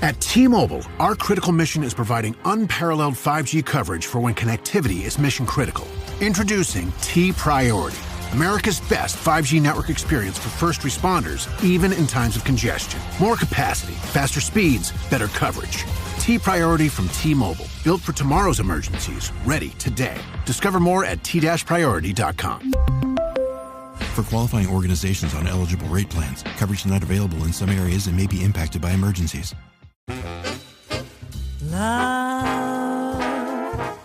At T-Mobile, our critical mission is providing unparalleled 5G coverage for when connectivity is mission critical. Introducing T-Priority, America's best 5G network experience for first responders, even in times of congestion. More capacity, faster speeds, better coverage. T-Priority from T-Mobile, built for tomorrow's emergencies, ready today. Discover more at t-priority.com. For qualifying organizations on eligible rate plans, coverage not available in some areas and may be impacted by emergencies. Love,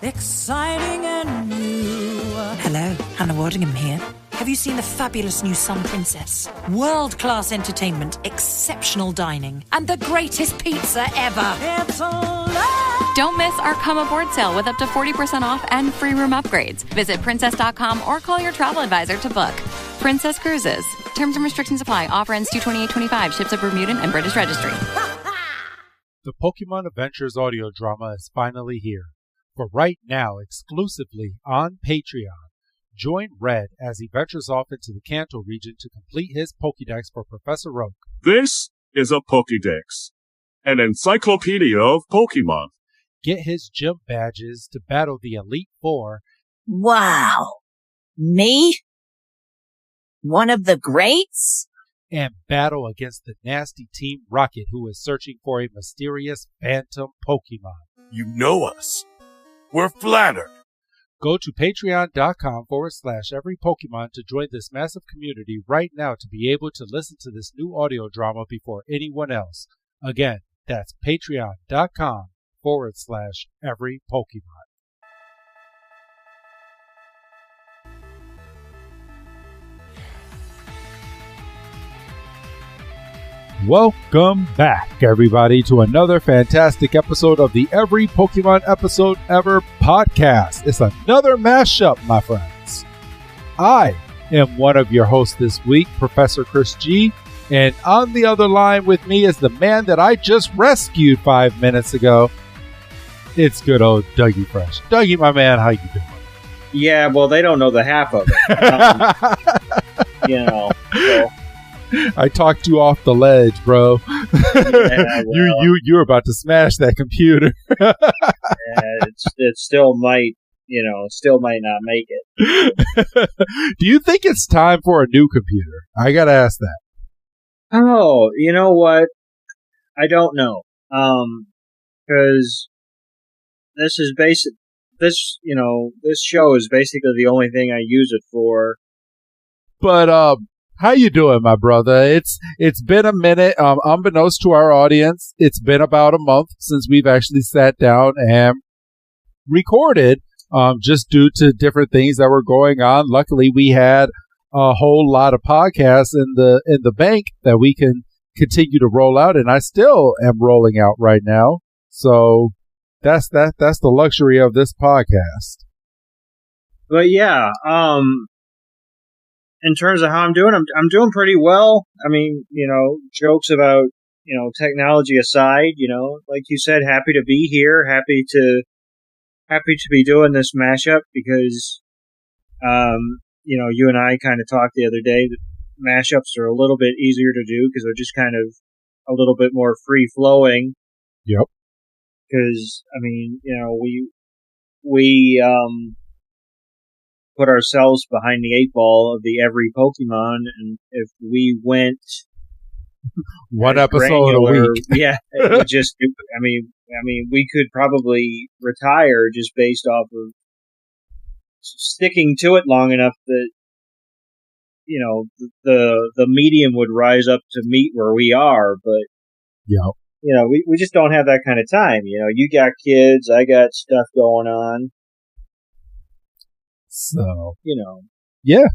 exciting and new. Hello, Hannah Waddingham here. Have you seen the fabulous new Sun Princess? World-class entertainment, exceptional dining, and the greatest pizza ever. It's a love. Don't miss our Come Aboard sale with up to 40% off and free room upgrades. Visit princess.com or call your travel advisor to book. Princess Cruises. Terms and restrictions apply. Offer ends 2/28/25. Ships of Bermudan and British Registry. The Pokemon Adventures audio drama is finally here. For right now, exclusively on Patreon. Join Red as he ventures off into the Kanto region to complete his Pokédex for Professor Oak. This is a Pokédex, an encyclopedia of Pokemon. Get his gym badges to battle the Elite Four. Wow. Me? One of the greats? And battle against the nasty Team Rocket, who is searching for a mysterious phantom Pokemon. You know us. We're flattered. Go to patreon.com/everypokemon to join this massive community right now to be able to listen to this new audio drama before anyone else. Again, that's patreon.com/everypokemon. Welcome back, everybody, to another fantastic episode of the Every Pokemon Episode Ever podcast. It's another mashup, my friends. I am one of your hosts this week, Professor Chris G, and on the other line with me is the man that I just rescued 5 minutes ago. It's good old Dougie Fresh. Dougie, my man, how you doing? Yeah, well, they don't know the half of it. So. I talked you off the ledge, bro. Yeah, well, you're about to smash that computer. Yeah, it still might, still might not make it. Do you think it's time for a new computer? I gotta ask that. Oh, you know what? I don't know. Because this is this show is basically the only thing I use it for. But, how you doing, my brother? It's been a minute. Unbeknownst to our audience, it's been about a month since we've actually sat down and recorded, just due to different things that were going on. Luckily, we had a whole lot of podcasts in the bank that we can continue to roll out, and I still am rolling out right now. So that's the luxury of this podcast. But yeah, in terms of how I'm doing, I'm doing pretty well. I mean, jokes about, technology aside, like you said, happy to be here, happy to be doing this mashup because, you and I kind of talked the other day that mashups are a little bit easier to do because they're just kind of a little bit more free flowing. Yep. Because, I mean, we put ourselves behind the 8 ball of the every Pokemon, and if we went one episode a week, yeah, it would just, I mean, we could probably retire just based off of sticking to it long enough that, the medium would rise up to meet where we are, but, yeah, we just don't have that kind of time. You got kids, I got stuff going on. So, yeah,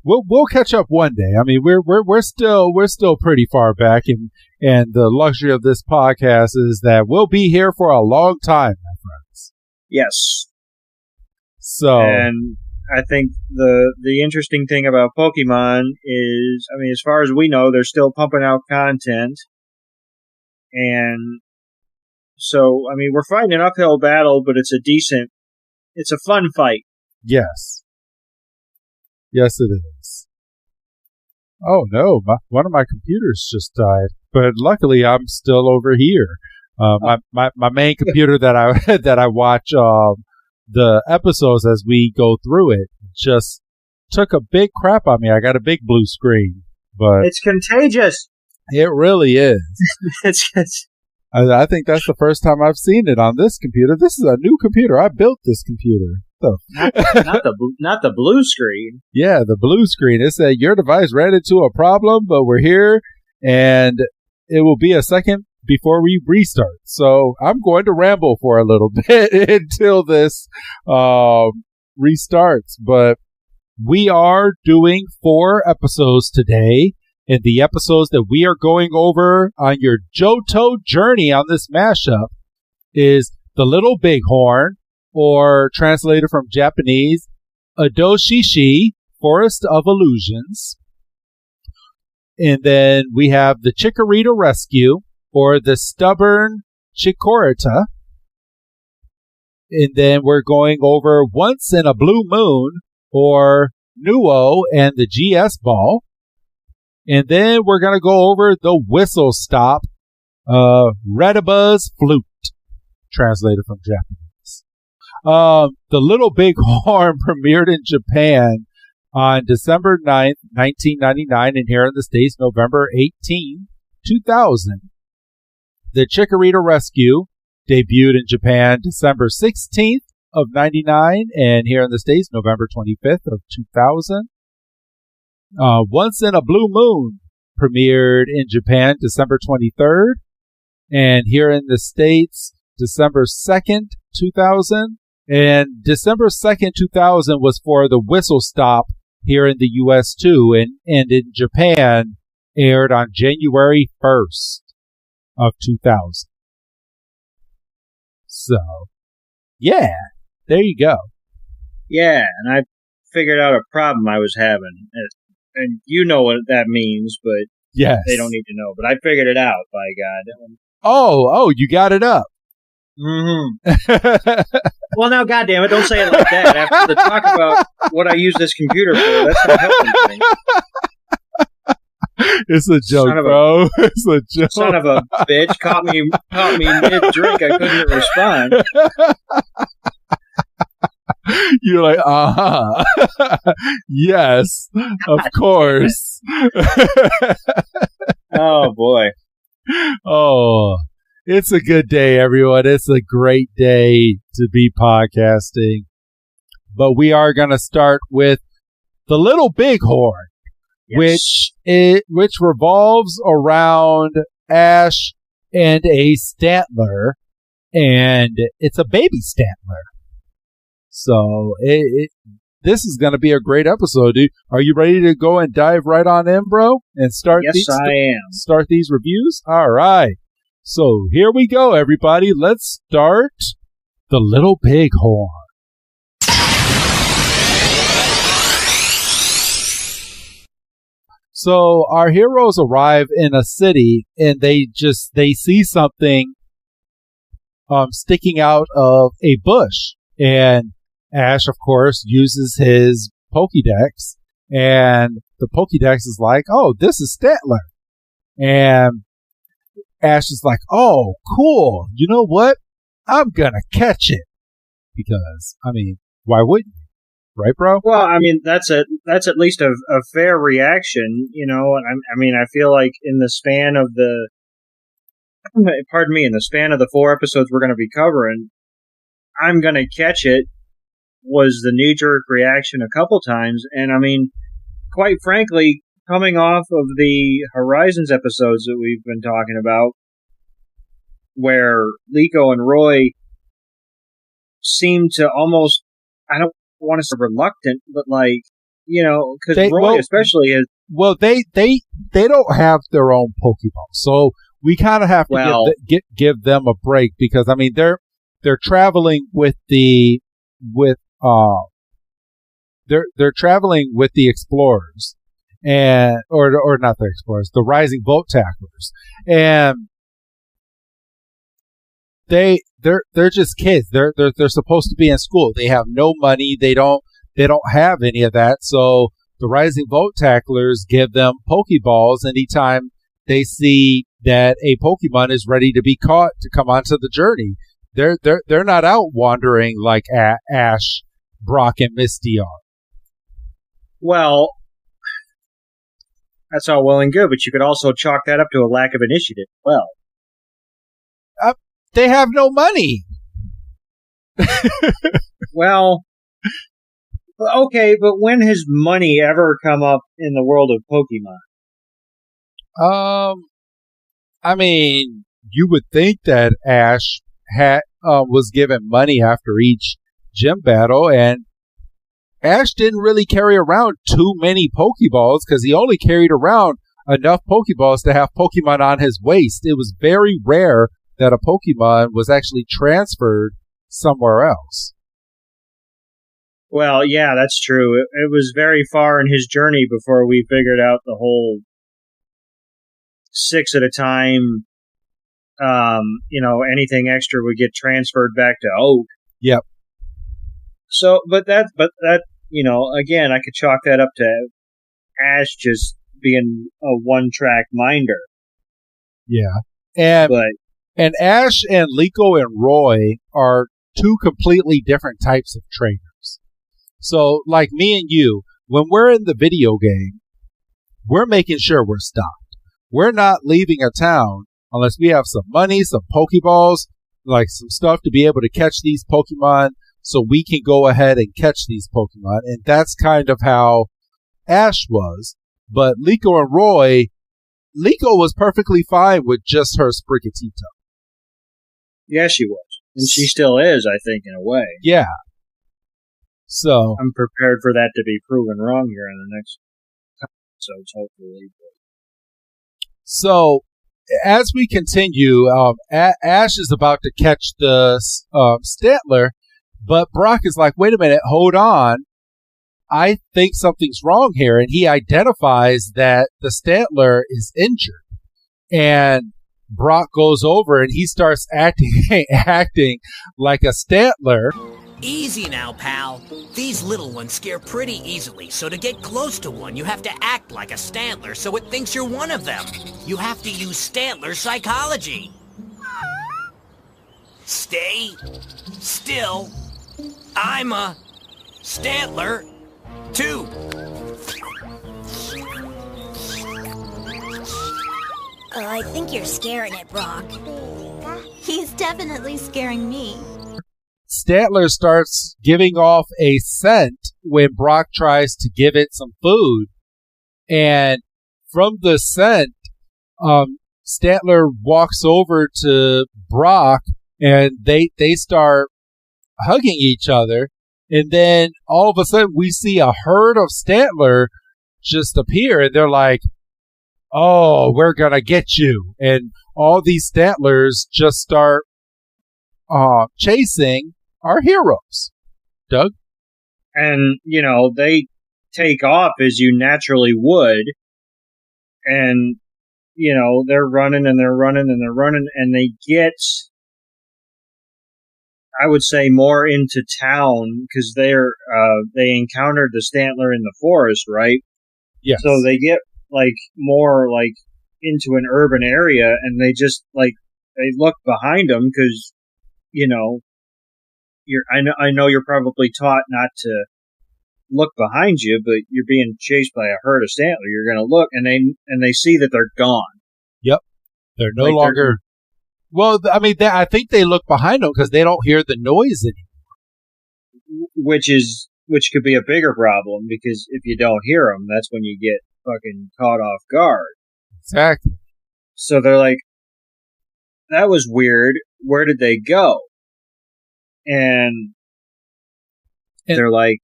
we'll catch up one day. I mean, we're still pretty far back, and the luxury of this podcast is that we'll be here for a long time, my friends. Yes. So, and I think the interesting thing about Pokemon is, I mean, as far as we know, they're still pumping out content, and so, I mean, we're fighting an uphill battle, but it's a fun fight. Yes. Yes, it is. Oh no, one of my computers just died, but luckily I'm still over here. My main computer that I watch the episodes as we go through it just took a big crap on me. I got a big blue screen, but it's contagious. It really is. it's I think that's the first time I've seen it on this computer. This is a new computer. I built this computer. So. not the blue screen. Yeah, the blue screen. It said your device ran into a problem, but we're here, and it will be a second before we restart. So I'm going to ramble for a little bit until this restarts. But we are doing 4 episodes today. And the episodes that we are going over on your Johto journey on this mashup is The Little Bighorn, or translated from Japanese, Odoshishi, Forest of Illusions. And then we have the Chikorita Rescue, or the Stubborn Chikorita. And then we're going over Once in a Blue Moon, or Nuoh and the GS Ball. And then we're going to go over the Whistle Stop, Rediba's Flute, translated from Japanese. The Little Bighorn premiered in Japan on December 9th, 1999, and here in the States, November 18, 2000. The Chikorita Rescue debuted in Japan December 16th of 99, and here in the States, November 25th of 2000. Once in a Blue Moon premiered in Japan December 23rd, and here in the States, December 2nd, 2000. And December 2nd, 2000 was for the Whistle Stop here in the U.S. too, and in Japan aired on January 1st of 2000. So, yeah, there you go. Yeah, and I figured out a problem I was having. And you know what that means, but yes. They don't need to know. But I figured it out, by God. Oh, you got it up. Mm-hmm. Well, now, goddamn it, don't say it like that. After the talk about what I use this computer for, that's not helping things. It's a joke, bro. It's a joke. Son of a bitch caught me mid-drink. I couldn't respond. You're like, yes, of course. Oh, boy. Oh, it's a good day, everyone. It's a great day to be podcasting. But we are going to start with The Little Bighorn, yes. which revolves around Ash and a Stantler, and it's a baby Stantler. So this is going to be a great episode, dude. Are you ready to go and dive right on in, bro? And start? Yes, I am. Start these reviews? All right. So here we go, everybody. Let's start The Little Bighorn. So our heroes arrive in a city, and they see something sticking out of a bush. And Ash, of course, uses his Pokédex, and the Pokédex is like, oh, this is Stantler. And Ash is like, oh, cool. You know what? I'm going to catch it. Because, I mean, why wouldn't you? Right, bro? Well, I mean, that's at least a fair reaction, you know. I mean, I feel like in the span of the 4 episodes we're going to be covering, I'm going to catch it was the knee-jerk reaction a couple times. And, I mean, quite frankly, coming off of the Horizons episodes that we've been talking about, where Liko and Roy seem to almost, I don't want to say reluctant, but like, you know, because Roy especially is... Well, they don't have their own Pokeball, so we kind of have to give them a break, because, I mean, they're traveling with they're traveling with the explorers, and or not the explorers, the Rising Boat Tacklers, and they're just kids. They're supposed to be in school. They have no money. They don't have any of that. So the Rising Boat Tacklers give them Pokeballs anytime they see that a Pokemon is ready to be caught to come onto the journey. They're not out wandering like Ash, Brock, and Misty are. Well, that's all well and good, but you could also chalk that up to a lack of initiative. Well, they have no money. Well, okay, but when has money ever come up in the world of Pokemon? I mean, you would think that Ash was given money after each gym battle, and Ash didn't really carry around too many Pokeballs because he only carried around enough Pokeballs to have Pokemon on his waist. It was very rare that a Pokemon was actually transferred somewhere else. Well, yeah, that's true. It was very far in his journey before we figured out the whole 6 at a time. Anything extra would get transferred back to Oak. Yep. So, but that, again, I could chalk that up to Ash just being a one-track minder. Yeah. And Ash and Liko and Roy are two completely different types of trainers. So, like me and you, when we're in the video game, we're making sure we're stocked. We're not leaving a town unless we have some money, some Pokeballs, like some stuff to be able to catch these Pokemon so we can go ahead and catch these Pokemon. And that's kind of how Ash was. But Liko and Roy, Liko was perfectly fine with just her Sprigatito. Yeah, she was. And she still is, I think, in a way. Yeah. So I'm prepared for that to be proven wrong here in the next episodes, hopefully. So, as we continue, Ash is about to catch the Stantler, but Brock is like, wait a minute, hold on. I think something's wrong here. And he identifies that the Stantler is injured. And Brock goes over and he starts acting like a Stantler. Easy now, pal. These little ones scare pretty easily, so to get close to one, you have to act like a Stantler so it thinks you're one of them. You have to use Stantler psychology. Stay still. I'm a Stantler, too. I think you're scaring it, Brock. He's definitely scaring me. Stantler starts giving off a scent when Brock tries to give it some food. And from the scent, Stantler walks over to Brock and they start hugging each other. And then all of a sudden we see a herd of Stantler just appear and they're like, oh, we're going to get you. And all these Stantlers just start chasing our heroes. Doug? And, they take off as you naturally would. And, they're running and they're running and they're running and they get, I would say, more into town because they encountered the Stantler in the forest, right? Yes. So they get more into an urban area and they just they look behind them because, I know you're probably taught not to look behind you, but you're being chased by a herd of Stantler. You're going to look, and they see that they're gone. Yep, they're no longer. Well, I mean, I think they look behind them because they don't hear the noise anymore. Which could be a bigger problem because if you don't hear them, that's when you get fucking caught off guard. Exactly. So they're like, that was weird. Where did they go? And they're like...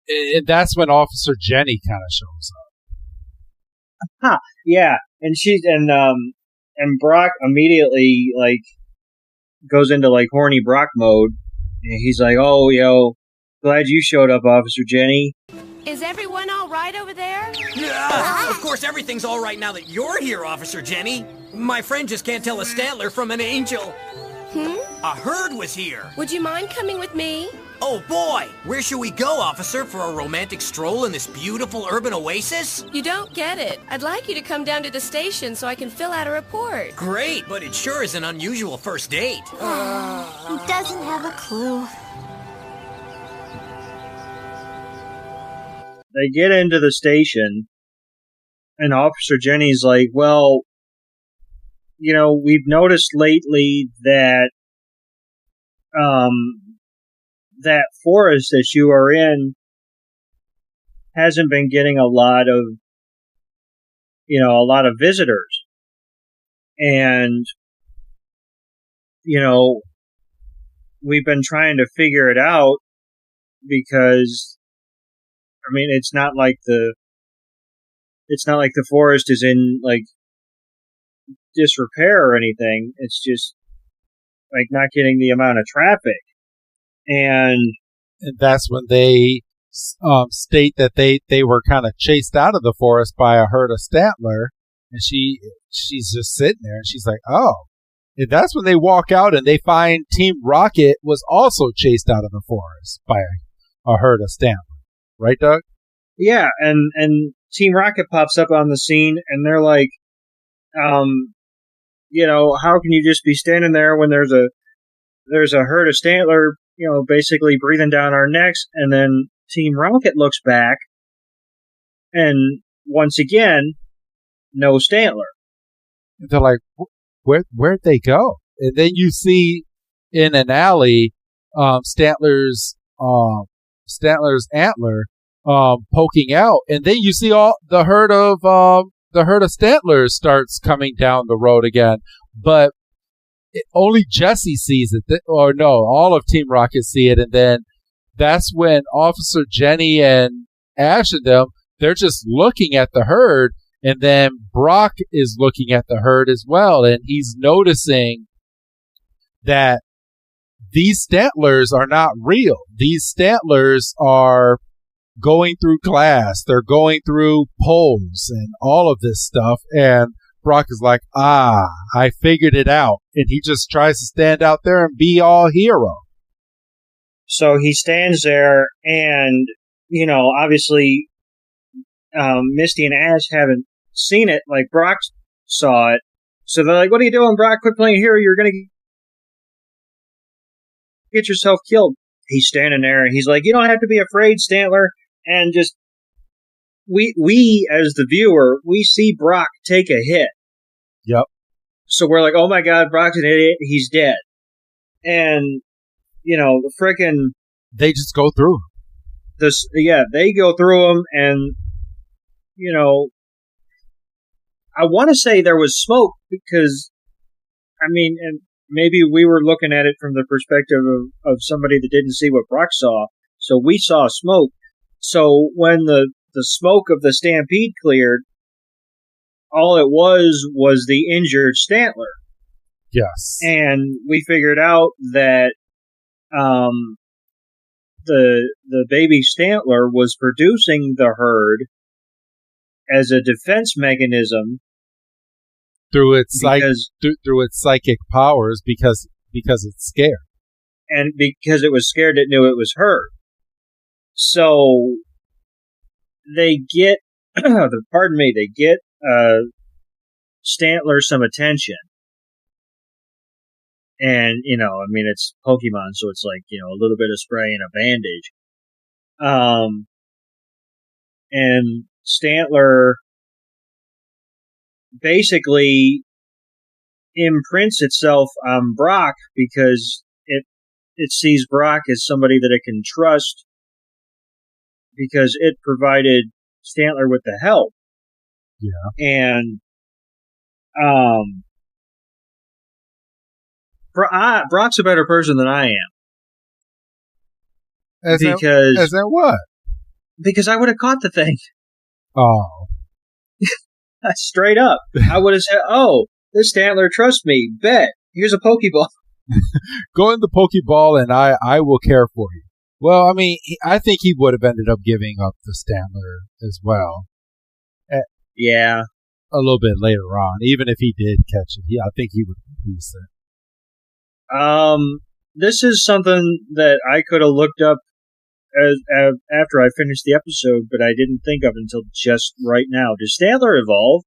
and that's when Officer Jenny kind of shows up. Yeah. And Brock immediately, goes into, horny Brock mode. And he's like, oh, glad you showed up, Officer Jenny. Is everyone all right over there? Yeah, of course everything's all right now that you're here, Officer Jenny. My friend just can't tell a Stantler from an angel. A herd was here. Would you mind coming with me? Oh boy! Where should we go, officer, for a romantic stroll in this beautiful urban oasis? You don't get it. I'd like you to come down to the station so I can fill out a report. Great, but it sure is an unusual first date. He doesn't have a clue. They get into the station, and Officer Jenny's like, well, you know, we've noticed lately that that forest that you are in hasn't been getting a lot of visitors. And, you know, we've been trying to figure it out because, I mean, it's not like the forest is in, like, disrepair or anything. It's just, like, not getting the amount of traffic. And that's when they state that they were kind of chased out of the forest by a herd of Stantler, and she's just sitting there, and she's like, oh. And that's when they walk out and they find Team Rocket was also chased out of the forest by a herd of Stantler. Right, Doug? Yeah, and Team Rocket pops up on the scene, and they're like, you know, how can you just be standing there when there's a herd of Stantler, you know, basically breathing down our necks? And then Team Rocket looks back, and once again, no Stantler. They're like, where'd they go? And then you see in an alley, Stantler's antler poking out, and then you see all the herd of Stantlers starts coming down the road again, but only Jesse sees it, or no, all of Team Rocket see it, and then that's when Officer Jenny and Ash and them, they're just looking at the herd, and then Brock is looking at the herd as well, and he's noticing that these Stantlers are not real. These Stantlers are going through glass, they're going through poles and all of this stuff, and Brock is like, I figured it out. And he just tries to stand out there and be all hero. So he stands there, and, you know, obviously, Misty and Ash haven't seen it like Brock saw it. So they're like, what are you doing, Brock? Quit playing hero. You're going to get yourself killed. He's standing there, and he's like, you don't have to be afraid, Stantler. And just, we as the viewer, we see Brock take a hit. Yep. So we're like, oh my God, Brock's an idiot. He's dead. And, you know, the frickin'... They just go through him. They go through him, and, you know, I want to say there was smoke because, I mean, and maybe we were looking at it from the perspective of somebody that didn't see what Brock saw. So we saw smoke. So when the smoke of the stampede cleared, all it was the injured Stantler. Yes. And we figured out that the baby Stantler was producing the herd as a defense mechanism through its psychic powers because it's scared. And because it was scared, it knew it was her. So they get, they get Stantler some attention. And, you know, I mean, it's Pokemon, so it's like, you know, a little bit of spray and a bandage. And Stantler basically imprints itself on Brock because it sees Brock as somebody that it can trust because it provided Stantler with the help. Yeah. And Brock's a better person than I am. As in what? Because I would have caught the thing. Oh. Straight up. I would have said, oh, this Stantler trusts me. Bet. Here's a Pokeball. Go in the Pokeball and I will care for you. Well, I mean, I think he would have ended up giving up the Stantler as well. Yeah. A little bit later on. Even if he did catch it, I think he would release it. this is something that I could have looked up after I finished the episode, but I didn't think of until just right now. Does Stantler evolve?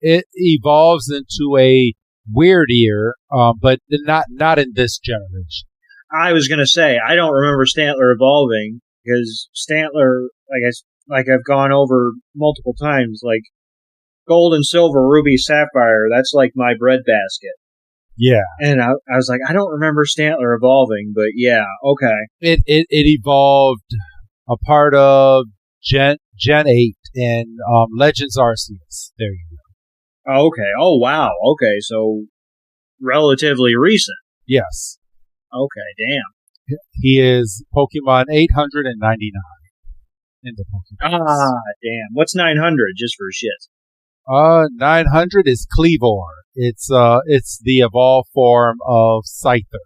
It evolves into a weird ear, but not in this generation. I was going to say, I don't remember Stantler evolving, because Stantler, like I've gone over multiple times, like gold and silver, ruby, sapphire, that's like my breadbasket. Yeah. And I was like, I don't remember Stantler evolving, but yeah, okay. It evolved a part of Gen 8 in Legends Arceus. There you go. Oh, okay. Oh, wow. Okay, so relatively recent. Yes. Okay, damn. He is Pokemon 899 in the Pokemon. Ah, damn. What's 900, just for shit? 900 is Cleavor. It's the evolved form of Scyther.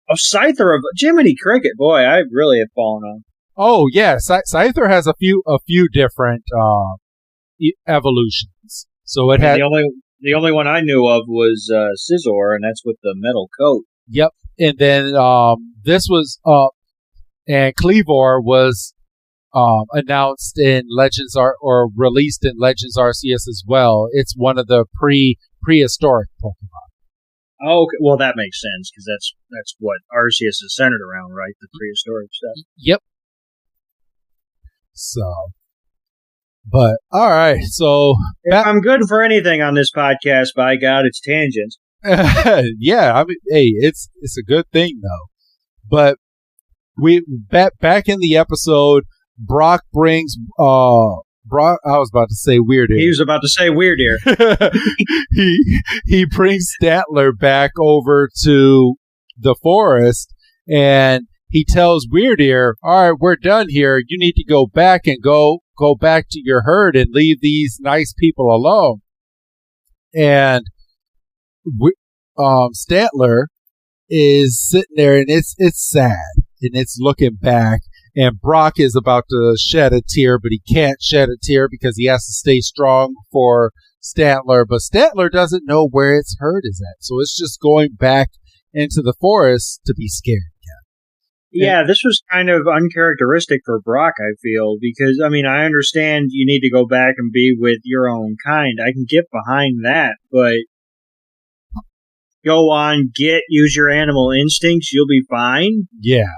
Oh, Scyther of Jiminy Cricket. Boy, I really have fallen on. Oh, yeah. Scyther has a few different evolutions. So it had the only one I knew of was Scizor, and that's with the metal coat. Yep. And then this was and Cleavor was announced in Legends or released in Legends Arceus as well. It's one of the prehistoric Pokemon. Oh, okay. Well, that makes sense because that's what Arceus is centered around, right? The prehistoric stuff. Yep. So, but all right. So if I'm good for anything on this podcast, by God, it's tangents. Yeah, I mean, hey, it's a good thing though. But we back in the episode. Brock brings Brock. I was about to say Weird Ear. He was about to say Weird Ear. he brings Stantler back over to the forest, and he tells Weird Ear, "All right, we're done here. You need to go back and go back to your herd and leave these nice people alone." And Stantler is sitting there, and it's sad, and it's looking back. And Brock is about to shed a tear, but he can't shed a tear because he has to stay strong for Stantler. But Stantler doesn't know where its herd is at. So it's just going back into the forest to be scared again. Yeah, this was kind of uncharacteristic for Brock, I feel, because, I mean, I understand you need to go back and be with your own kind. I can get behind that, but go on, use your animal instincts, you'll be fine. Yeah.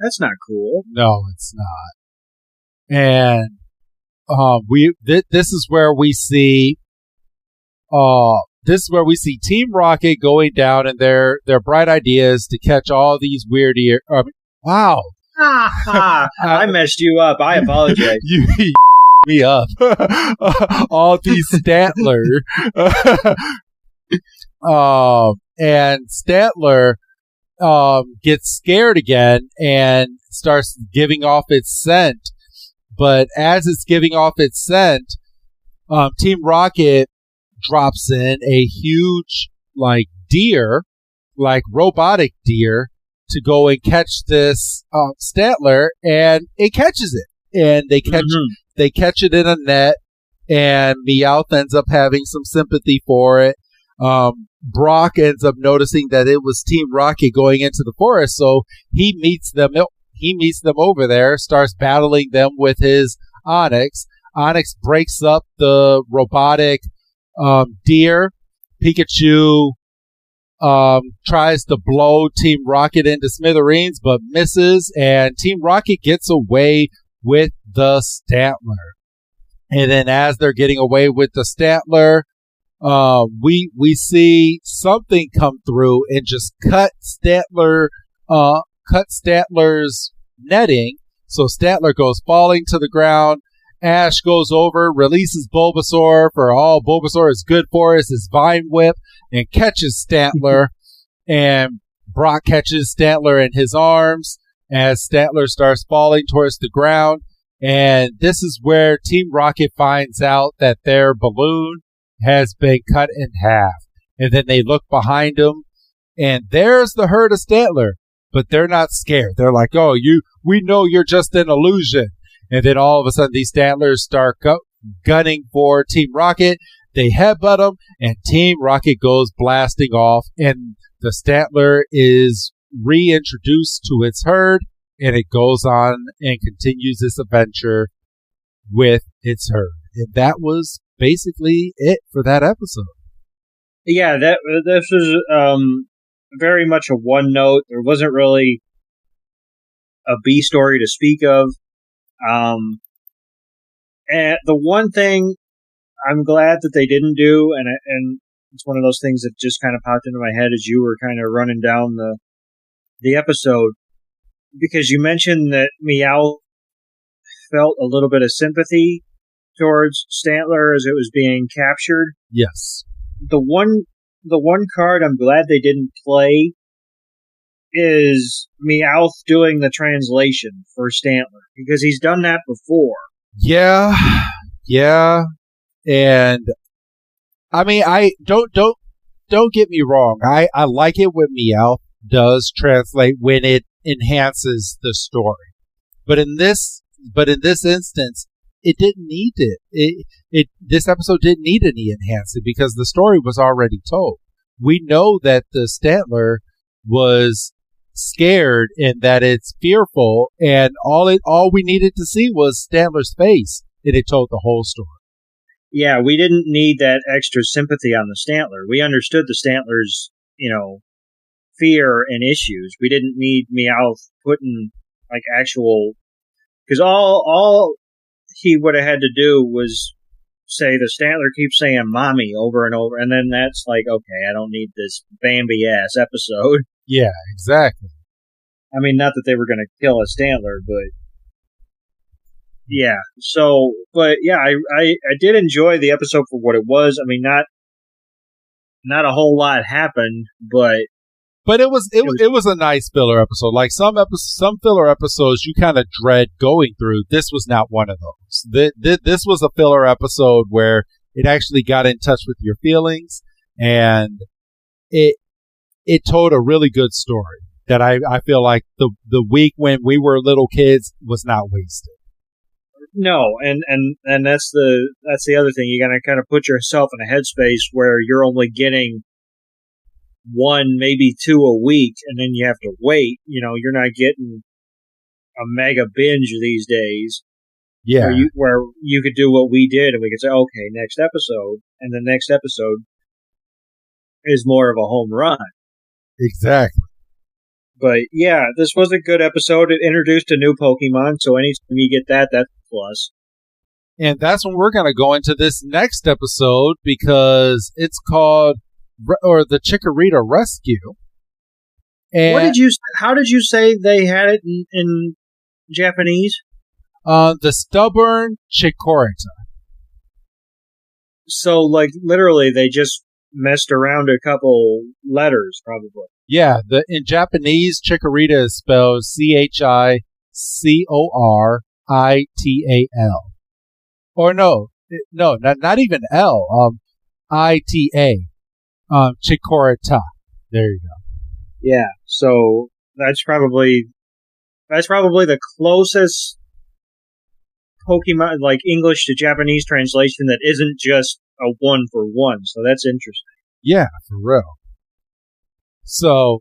That's not cool. No, it's not. And this is where we see Team Rocket going down, and their bright ideas to catch all these weird ear. Wow. I messed you up. I apologize. You me up. All these Stantler. And Stantler gets scared again and starts giving off its scent. But as it's giving off its scent, Team Rocket drops in a huge, deer, robotic deer, to go and catch this Stantler, and it catches it. And they catch it in a net, and Meowth ends up having some sympathy for it. Brock ends up noticing that it was Team Rocket going into the forest, so he meets them over there, starts battling them with his Onix. Onix breaks up the robotic deer. Pikachu tries to blow Team Rocket into smithereens, but misses, and Team Rocket gets away with the Stantler. And then as they're getting away with the Stantler, we see something come through and just cut Stantler's netting. So Stantler goes falling to the ground. Ash goes over, releases Bulbasaur for all Bulbasaur is good for is his Vine Whip, and catches Stantler. And Brock catches Stantler in his arms as Stantler starts falling towards the ground. And this is where Team Rocket finds out that their balloon has been cut in half. And then they look behind them, and there's the herd of Stantler. But they're not scared. They're like, "Oh, we know you're just an illusion." And then all of a sudden, these Stantlers start gunning for Team Rocket. They headbutt him, and Team Rocket goes blasting off, and the Stantler is reintroduced to its herd, and it goes on and continues this adventure with its herd. And that was basically it for that episode. Yeah, this was very much a one note. There wasn't really a B story to speak of. And the one thing I'm glad that they didn't do, and it's one of those things that just kind of popped into my head as you were kind of running down the episode, because you mentioned that Meow felt a little bit of sympathy towards Stantler as it was being captured. Yes. The one card I'm glad they didn't play is Meowth doing the translation for Stantler, because he's done that before. Yeah. And I mean, I don't get me wrong. I like it when Meowth does translate when it enhances the story. But in this instance, it didn't need it. This episode didn't need any enhancing because the story was already told. We know that the Stantler was scared and that it's fearful, and all we needed to see was Stantler's face, and it told the whole story. Yeah, we didn't need that extra sympathy on the Stantler. We understood the Stantler's, fear and issues. We didn't need Meowth putting like actual, because all he would have had to do was say the Stantler keeps saying "mommy" over and over, and then that's like, okay, I don't need this Bambi ass episode. Yeah, exactly. I mean, not that they were going to kill a Stantler, but yeah. So, but yeah, I did enjoy the episode for what it was. I mean, not a whole lot happened, but it was a nice filler episode. Like some filler episodes you kind of dread going through. This was not one of those. This was a filler episode where it actually got in touch with your feelings, and it told a really good story that I feel like the week when we were little kids was not wasted. No, and that's the other thing. You gotta kind of put yourself in a headspace where you're only getting one, maybe two a week, and then you have to wait. You're not getting a mega binge these days. Yeah. Where you could do what we did, and we could say, okay, next episode, and the next episode is more of a home run. Exactly. But yeah, this was a good episode. It introduced a new Pokemon, so anytime you get that, that's a plus. And that's when we're going to go into this next episode, because it's called the Chikorita Rescue. And how did you say they had it in Japanese? The Stubborn Chikorita. So, like, literally, they just messed around a couple letters, probably. Yeah, in Japanese, Chikorita is spelled Chicorrital. Or no, not even L. Ita. Chikorita. There you go. Yeah, so that's probably the closest Pokemon, like English to Japanese translation that isn't just a one for one. So that's interesting. Yeah, for real. So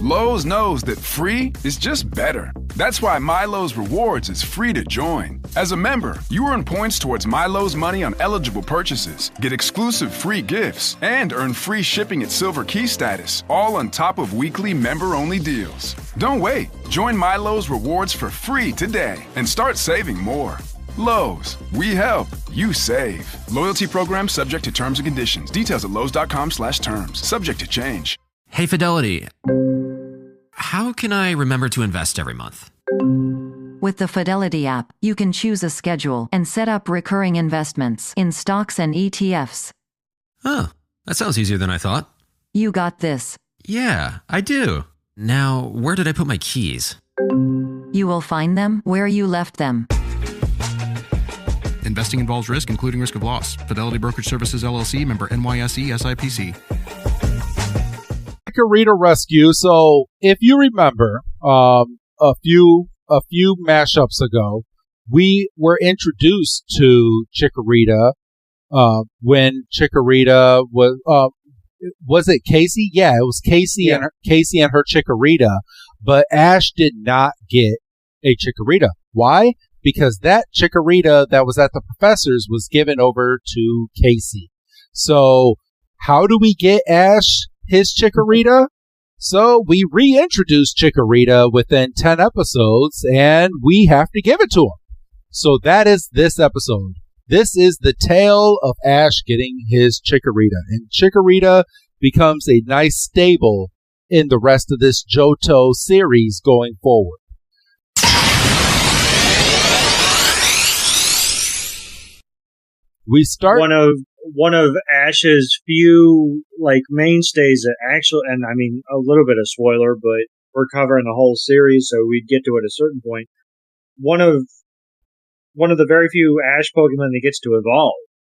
Lowe's knows that free is just better. That's why MyLowe's Rewards is free to join. As a member, you earn points towards MyLowe's money on eligible purchases, get exclusive free gifts, and earn free shipping at Silver Key status, all on top of weekly member-only deals. Don't wait. Join MyLowe's Rewards for free today and start saving more. Lowe's, we help, you save. Loyalty program subject to terms and conditions. Details at lowes.com/terms. Subject to change. Hey, Fidelity. How can I remember to invest every month? With the Fidelity app, you can choose a schedule and set up recurring investments in stocks and ETFs. Oh, that sounds easier than I thought. You got this. Yeah, I do. Now, where did I put my keys? You will find them where you left them. Investing involves risk, including risk of loss. Fidelity Brokerage Services, LLC, member NYSE, SIPC. Chikorita Rescue. So, if you remember, a few mashups ago, we were introduced to Chikorita when Chikorita was it Casey? Yeah, it was Casey and her Chikorita, but Ash did not get a Chikorita. Why? Because that Chikorita that was at the professor's was given over to Casey. So how do we get Ash his Chikorita? So we reintroduced Chikorita within 10 episodes, and we have to give it to him. So that is this episode. This is the tale of Ash getting his Chikorita. And Chikorita becomes a nice stable in the rest of this Johto series going forward. We start one of Ash's few mainstays that actually, and I mean a little bit of spoiler, but we're covering the whole series, so we'd get to it at a certain point. One of the very few Ash Pokemon that gets to evolve.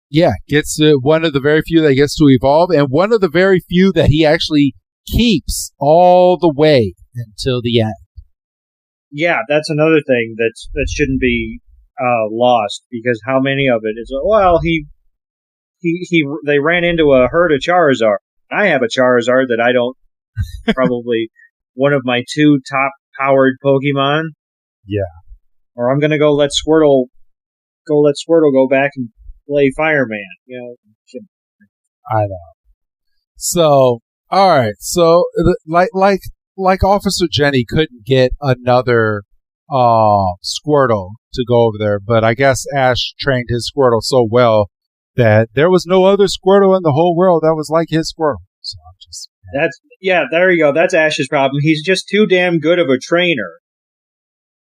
Yeah, gets one of the very few that gets to evolve, and one of the very few that he actually keeps all the way until the end. Yeah, that's another thing that shouldn't be lost, because how many of it is, well, they ran into a herd of Charizard. I have a Charizard that I don't, probably one of my 2 top powered Pokemon. Yeah. Or I'm gonna let Squirtle go back and play Fireman. I know. So, alright, so like Officer Jenny couldn't get another Squirtle to go over there, but I guess Ash trained his Squirtle so well that there was no other Squirtle in the whole world that was like his Squirtle. So there you go. That's Ash's problem. He's just too damn good of a trainer.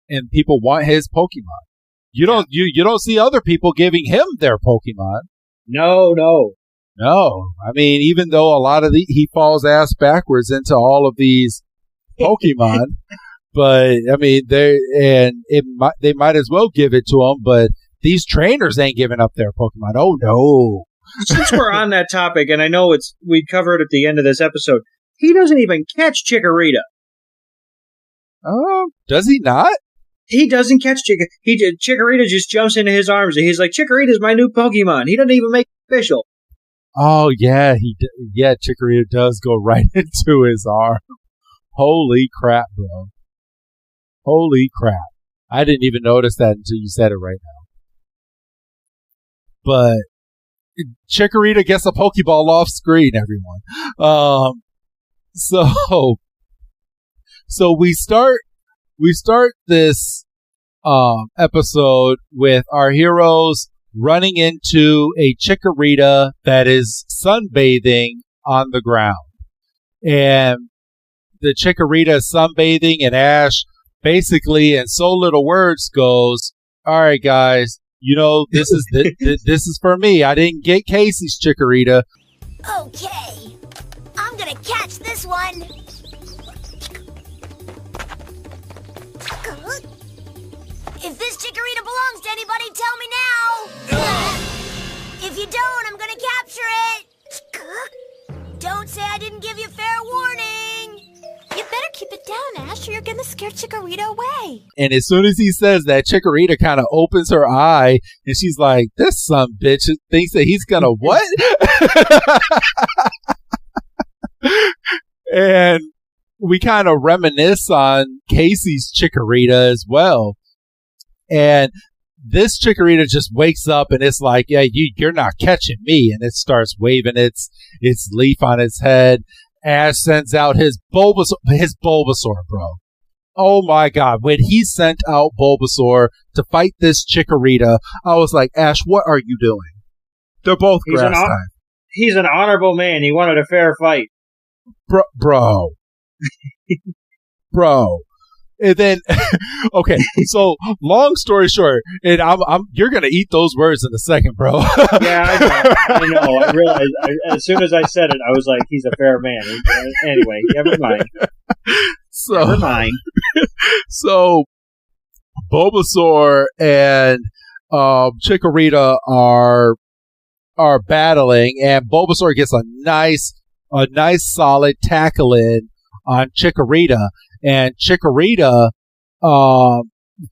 And people want his Pokemon. You don't see other people giving him their Pokemon. No. I mean, even though a lot of he falls ass backwards into all of these Pokemon. But I mean, they might as well give it to him. But these trainers ain't giving up their Pokemon. Oh no! Since we're on that topic, and I know we covered at the end of this episode, he doesn't even catch Chikorita. Oh, does he not? He doesn't catch Chikorita. Chikorita just jumps into his arms, and he's like, "Chikorita's my new Pokemon." He doesn't even make it official. Oh yeah, Chikorita does go right into his arm. Holy crap, bro! Holy crap. I didn't even notice that until you said it right now. But Chikorita gets a Pokeball off screen, everyone. So we start this episode with our heroes running into a Chikorita that is sunbathing on the ground. And the Chikorita is sunbathing, and Ash basically, in so little words, goes, "All right, guys, this is this is for me. I didn't get Casey's Chikorita." Okay, I'm gonna catch this one. If this Chikorita belongs to anybody, tell me now. If you don't, I'm gonna capture it. Don't say I didn't give you fair warning. You better keep it down, Ash, or you're gonna scare Chikorita away. And as soon as he says that, Chikorita kind of opens her eye, and she's like, "This son bitch thinks that he's gonna what?" And we kind of reminisce on Casey's Chikorita as well. And this Chikorita just wakes up, and it's like, "Yeah, you're not catching me." And it starts waving its leaf on its head. Ash sends out his Bulbasaur, bro. Oh my god. When he sent out Bulbasaur to fight this Chikorita, I was like, "Ash, what are you doing?" They're both grass type. He's an honorable man. He wanted a fair fight. Bro. Bro. And then, okay, so long story short, and you're gonna eat those words in a second, bro. Yeah, I know. I realized as soon as I said it, I was like, "He's a fair man." Anyway, never mind. Never mind. So, Bulbasaur and Chikorita are battling, and Bulbasaur gets a nice solid tackle in on Chikorita. And Chikorita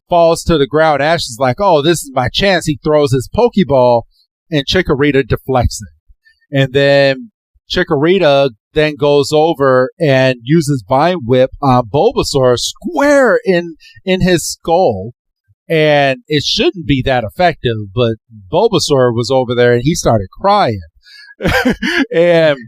falls to the ground. Ash is like, oh, this is my chance. He throws his Pokeball, and Chikorita deflects it. And then Chikorita then goes over and uses Vine Whip on Bulbasaur square in his skull. And it shouldn't be that effective, but Bulbasaur was over there and he started crying. And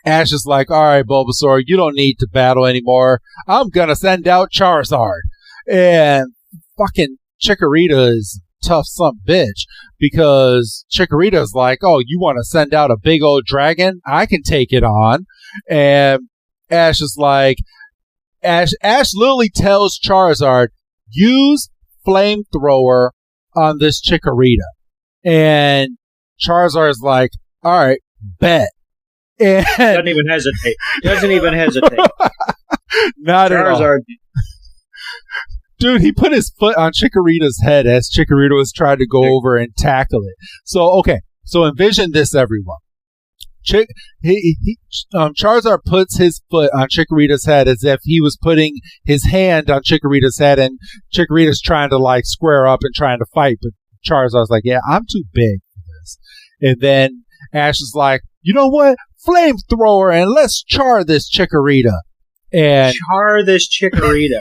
Ash is like, all right, Bulbasaur, you don't need to battle anymore. I'm going to send out Charizard. And fucking Chikorita is a tough son bitch, because Chikorita is like, oh, you want to send out a big old dragon? I can take it on. And Ash is like, Ash literally tells Charizard, use Flamethrower on this Chikorita. And Charizard is like, all right, bet. And doesn't even hesitate. Not at all. Dude, he put his foot on Chikorita's head as Chikorita was trying to go over and tackle it. So, okay. So envision this, everyone. Charizard puts his foot on Chikorita's head as if he was putting his hand on Chikorita's head, and Chikorita's trying to like square up and trying to fight, but Charizard's like, yeah, I'm too big for this. And then Ash is like, you know what? Flamethrower, and let's char this Chikorita. And char this Chikorita.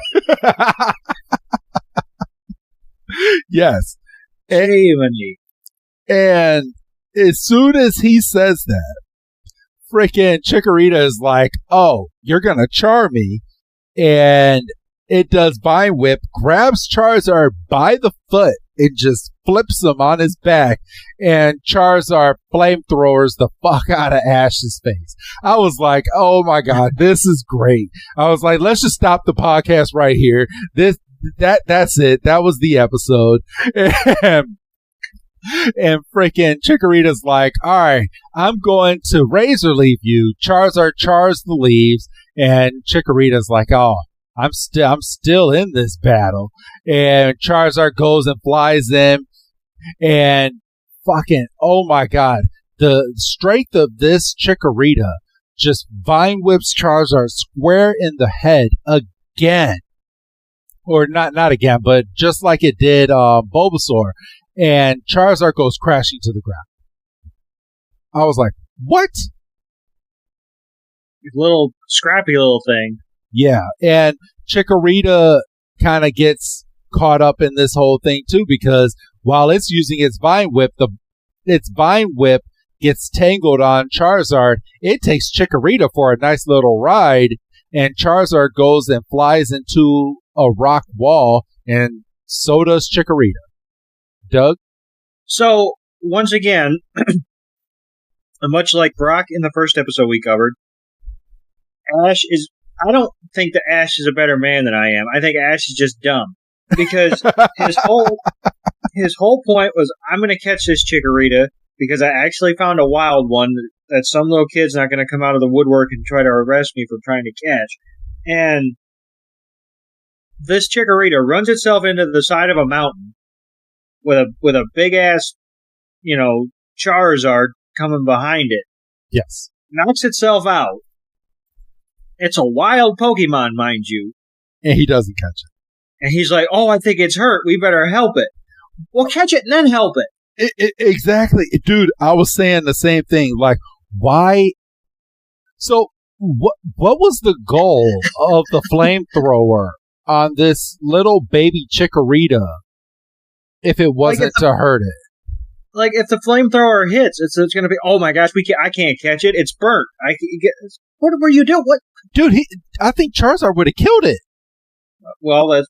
Yes. And as soon as he says that, freaking Chikorita is like, oh, you're going to char me. And it does Vine Whip, grabs Charizard by the foot, and just flips him on his back. And Charizard flamethrowers the fuck out of Ash's face. I was like, oh my God, this is great. I was like, let's just stop the podcast right here. That's it. That was the episode. And freaking Chikorita's like, all right, I'm going to Razor Leaf you. Charizard chars the leaves, and Chikorita's like, oh, I'm still in this battle. And Charizard goes and flies in, and fucking, oh my God, the strength of this Chikorita just Vine Whips Charizard square in the head again. Or not again, but just like it did Bulbasaur. And Charizard goes crashing to the ground. I was like, what? Little scrappy little thing. Yeah, and Chikorita kind of gets caught up in this whole thing too, because while it's using its Vine Whip, its Vine Whip gets tangled on Charizard. It takes Chikorita for a nice little ride, and Charizard goes and flies into a rock wall, and so does Chikorita. Doug? So, once again, much like Brock in the first episode we covered, I don't think that Ash is a better man than I am. I think Ash is just dumb. Because his whole point was, I'm going to catch this Chikorita because I actually found a wild one that some little kid's not going to come out of the woodwork and try to arrest me for trying to catch. And this Chikorita runs itself into the side of a mountain with a big ass, Charizard coming behind it. Yes. Knocks itself out. It's a wild Pokemon, mind you. And he doesn't catch it. And he's like, oh, I think it's hurt. We better help it. Well, catch it and then help it. Exactly. Dude, I was saying the same thing. Like, why? So, what was the goal of the flamethrower on this little baby Chikorita if it wasn't to hurt it? Like, if the flamethrower hits, it's going to be, oh my gosh, I can't catch it. It's burnt. What were you doing? What? Dude, I think Charizard would have killed it. Well, let's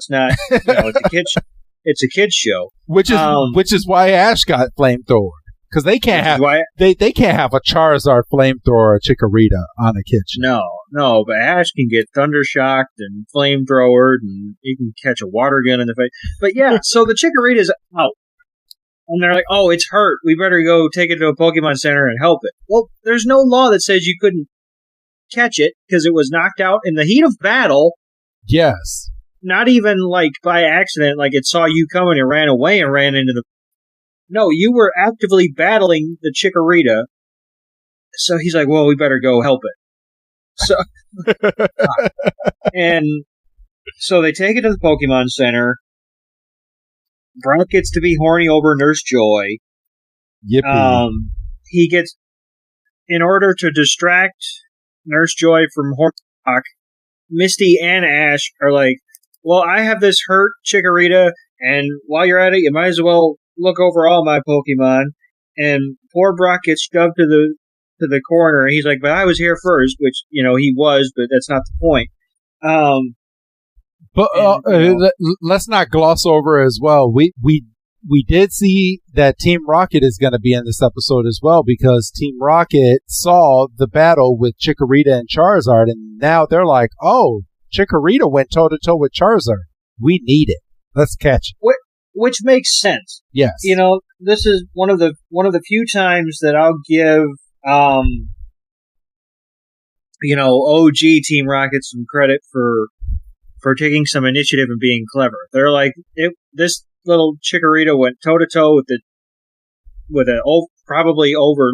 not, it's a kid's show. Which is why Ash got flamethrower. Because they can't have they can't have a Charizard flamethrower or Chikorita on a kid's show. No, but Ash can get thundershocked and flamethrowered, and he can catch a water gun in the face. But yeah, so the Chikorita's out. And they're like, oh, it's hurt. We better go take it to a Pokemon Center and help it. Well, there's no law that says you couldn't catch it because it was knocked out in the heat of battle. Yes. Not even like by accident, like it saw you coming and ran away and ran into the... No, you were actively battling the Chikorita. So he's like, well, we better go help it. So, and So they take it to the Pokemon Center. Brock gets to be horny over Nurse Joy. Yippee. He gets, in order to distract Nurse Joy from Brock, Misty and Ash are like, well, I have this hurt Chikorita, and while you're at it, you might as well look over all my Pokemon. And poor Brock gets shoved to the corner. He's like, but I was here first, which, he was, but that's not the point. Let's not gloss over as well. We did see that Team Rocket is going to be in this episode as well, because Team Rocket saw the battle with Chikorita and Charizard, and now they're like, oh, Chikorita went toe-to-toe with Charizard. We need it. Let's catch it. Which makes sense. Yes. This is one of the few times that I'll give OG Team Rocket some credit for taking some initiative and being clever. They're like, this little Chikorita went toe to toe with probably over.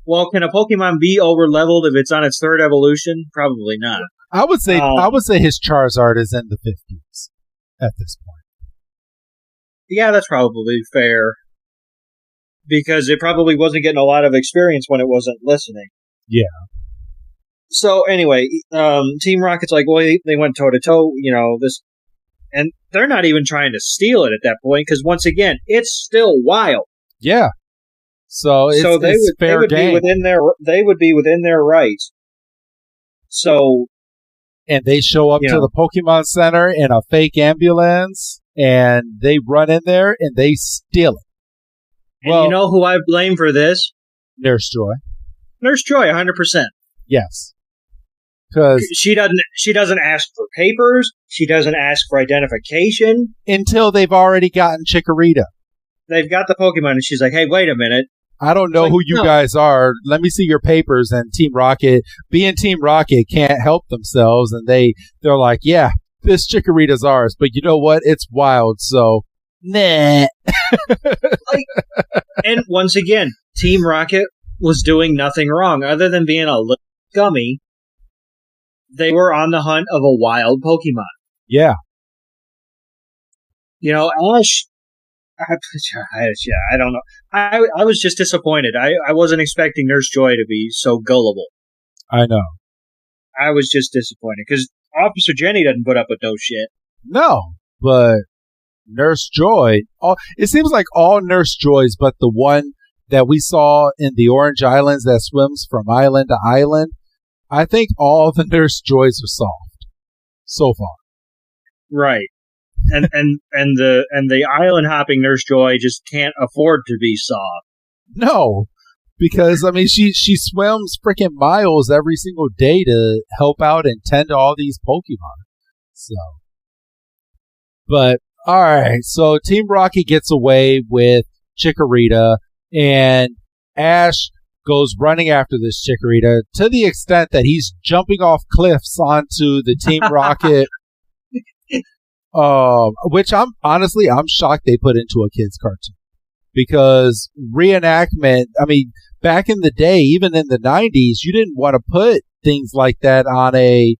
Well, can a Pokemon be over leveled if it's on its third evolution? Probably not. I would say his Charizard is in the 50s at this point. Yeah, that's probably fair, because it probably wasn't getting a lot of experience when it wasn't listening. Yeah. So anyway, Team Rocket's like, well, they went toe to toe, this, and they're not even trying to steal it at that point, because once again, it's still wild. Yeah. So it's fair game. They would be within their rights. So, and they show up to the Pokemon Center in a fake ambulance, and they run in there and they steal it. And you know who I blame for this? Nurse Joy. Nurse Joy, 100%. Yes. Because she doesn't ask for papers. She doesn't ask for identification until they've already gotten Chikorita. They've got the Pokemon, and she's like, "Hey, wait a minute! I don't know who you guys are. Let me see your papers." And Team Rocket, being Team Rocket, can't help themselves, and they're like, "Yeah, this Chikorita's ours, but you know what? It's wild, so nah." And once again, Team Rocket was doing nothing wrong other than being a little scummy. They were on the hunt of a wild Pokemon. Yeah. Ash. I don't know. I was just disappointed. I wasn't expecting Nurse Joy to be so gullible. I know. I was just disappointed because Officer Jenny doesn't put up with no shit. No, but Nurse Joy. It seems like all Nurse Joys, but the one that we saw in the Orange Islands that swims from island to island. I think all the Nurse Joys are soft so far. Right. And the island hopping Nurse Joy just can't afford to be soft. No. Because she swims freaking miles every single day to help out and tend to all these Pokemon. So but alright, so Team Rocket gets away with Chikorita, and Ash goes running after this Chikorita to the extent that he's jumping off cliffs onto the Team Rocket, which I'm shocked they put into a kid's cartoon, because reenactment. Back in the day, even in the 90s, you didn't want to put things like that on a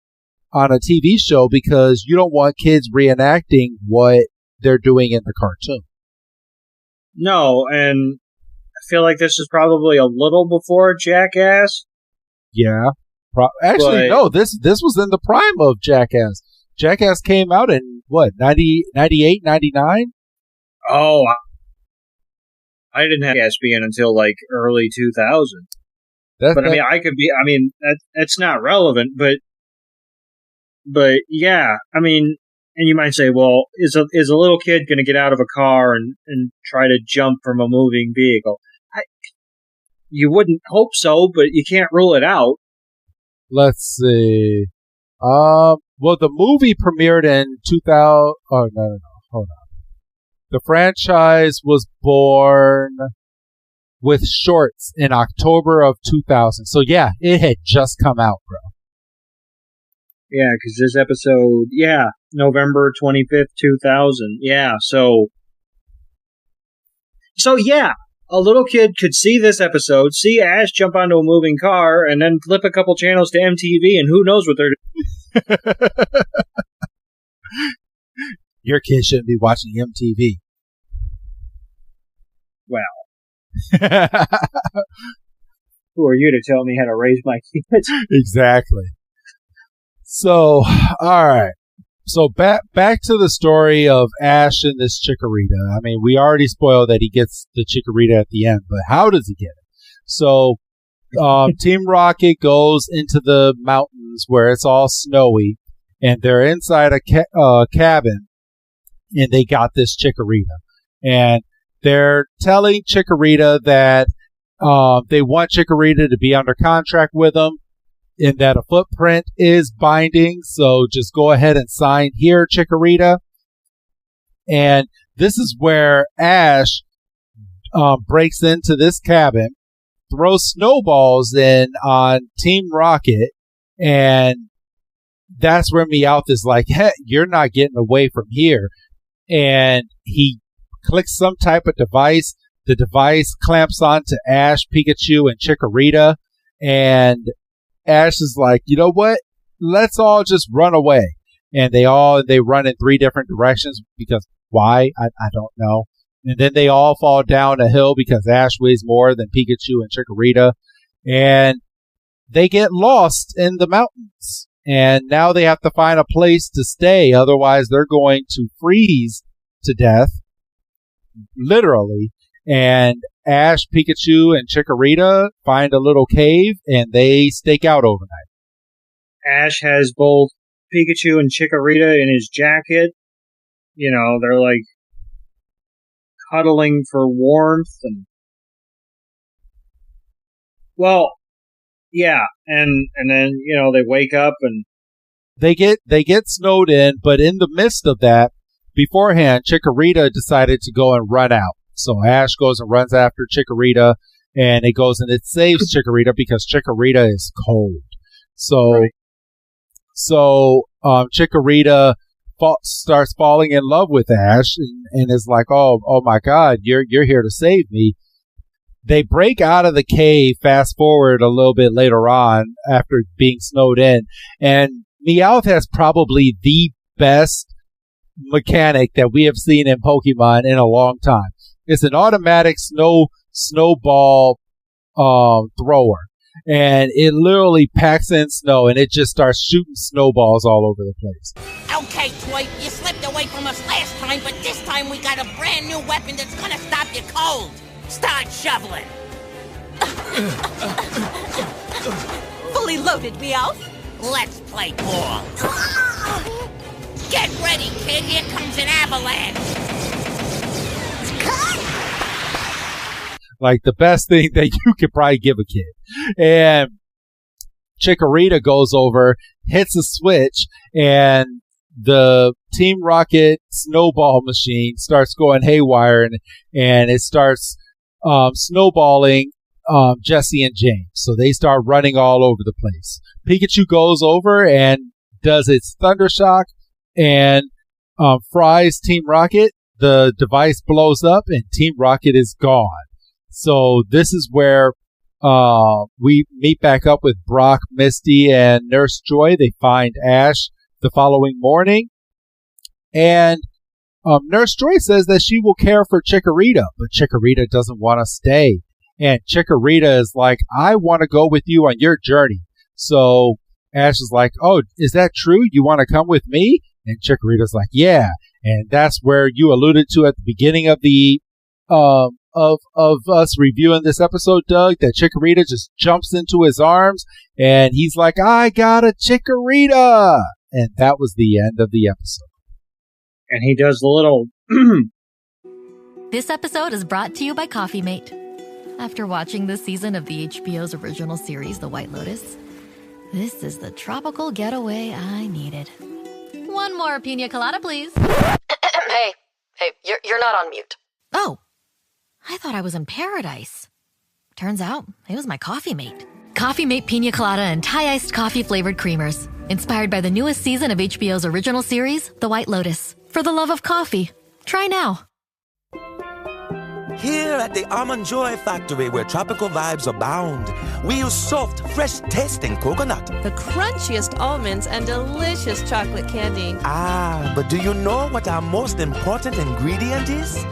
TV show because you don't want kids reenacting what they're doing in the cartoon. No, and I feel like this is probably a little before Jackass. Yeah. No, this was in the prime of Jackass. Jackass came out in, 98, 99? Oh, I didn't have Jackass being until, early 2000. That's not relevant, but yeah, and you might say, well, is a little kid going to get out of a car and try to jump from a moving vehicle? You wouldn't hope so, but you can't rule it out. Let's see. Well, the movie premiered in 2000. Oh, no. Hold on. The franchise was born with shorts in October of 2000. So, yeah, it had just come out, bro. Yeah, because this episode, November 25th, 2000. Yeah, so yeah. A little kid could see this episode, see Ash jump onto a moving car, and then flip a couple channels to MTV, and who knows what they're doing. your kid shouldn't be watching MTV. Well, who are you to tell me how to raise my kids? Exactly. So, all right. So back to the story of Ash and this Chikorita. I mean, we already spoiled that he gets the Chikorita at the end, but how does he get it? So, Team Rocket goes into the mountains where it's all snowy, and they're inside a cabin, and they got this Chikorita. And they're telling Chikorita that they want Chikorita to be under contract with them, and that a footprint is binding, so just go ahead and sign here, Chikorita. And this is where Ash breaks into this cabin, throws snowballs in on Team Rocket, and that's where Meowth is like, hey, you're not getting away from here. And he clicks some type of device. The device clamps onto Ash, Pikachu, and Chikorita, and Ash is like, you know what? Let's all just run away. And they run in 3 different directions because why? I don't know. And then they all fall down a hill because Ash weighs more than Pikachu and Chikorita. And they get lost in the mountains. And now they have to find a place to stay. Otherwise, they're going to freeze to death. Literally. And Ash, Pikachu, and Chikorita find a little cave, and they stake out overnight. Ash has both Pikachu and Chikorita in his jacket. You know, they're like cuddling for warmth, and well, yeah, and then you know they wake up and they get snowed in, but in the midst of that, beforehand, Chikorita decided to go and run out. So Ash goes and runs after Chikorita, and it goes and it saves Chikorita because Chikorita is cold. So Chikorita starts falling in love with Ash and is like, oh my God, you're here to save me. They break out of the cave, fast forward a little bit later on after being snowed in, and Meowth has probably the best mechanic that we have seen in Pokemon in a long time. It's an automatic snowball thrower, and it literally packs in snow, and it just starts shooting snowballs all over the place. Okay, Toy, you slipped away from us last time, but this time we got a brand new weapon that's gonna stop your cold. Start shoveling. Fully loaded, Meowth. Let's play ball. Get ready, kid. Here comes an avalanche. Like the best thing that you could probably give a kid. And Chikorita goes over, hits a switch, and the Team Rocket snowball machine starts going haywire, and it starts snowballing Jesse and James. So they start running all over the place. Pikachu goes over and does its Thunder Shock and fries Team Rocket. The device blows up, and Team Rocket is gone. So this is where we meet back up with Brock, Misty, and Nurse Joy. They find Ash the following morning. And Nurse Joy says that she will care for Chikorita, but Chikorita doesn't want to stay. And Chikorita is like, I want to go with you on your journey. So Ash is like, oh, is that true? You want to come with me? And Chikorita's like, yeah. And that's where you alluded to at the beginning of the of us reviewing this episode, Doug, that Chikorita just jumps into his arms and he's like, I got a Chikorita. And that was the end of the episode. And he does the little This episode is brought to you by Coffee Mate. After watching this season of the HBO's original series, The White Lotus, this is the tropical getaway I needed. One more pina colada, please. Hey, you're not on mute. Oh, I thought I was in paradise. Turns out it was my Coffee Mate. Coffee Mate Pina Colada and Thai-iced coffee flavored creamers. Inspired by the newest season of HBO's original series, The White Lotus. For the love of coffee. Try now. Here at the Almond Joy Factory, where tropical vibes abound, we use soft, fresh-tasting coconut. The crunchiest almonds and delicious chocolate candy. Ah, but do you know what our most important ingredient is?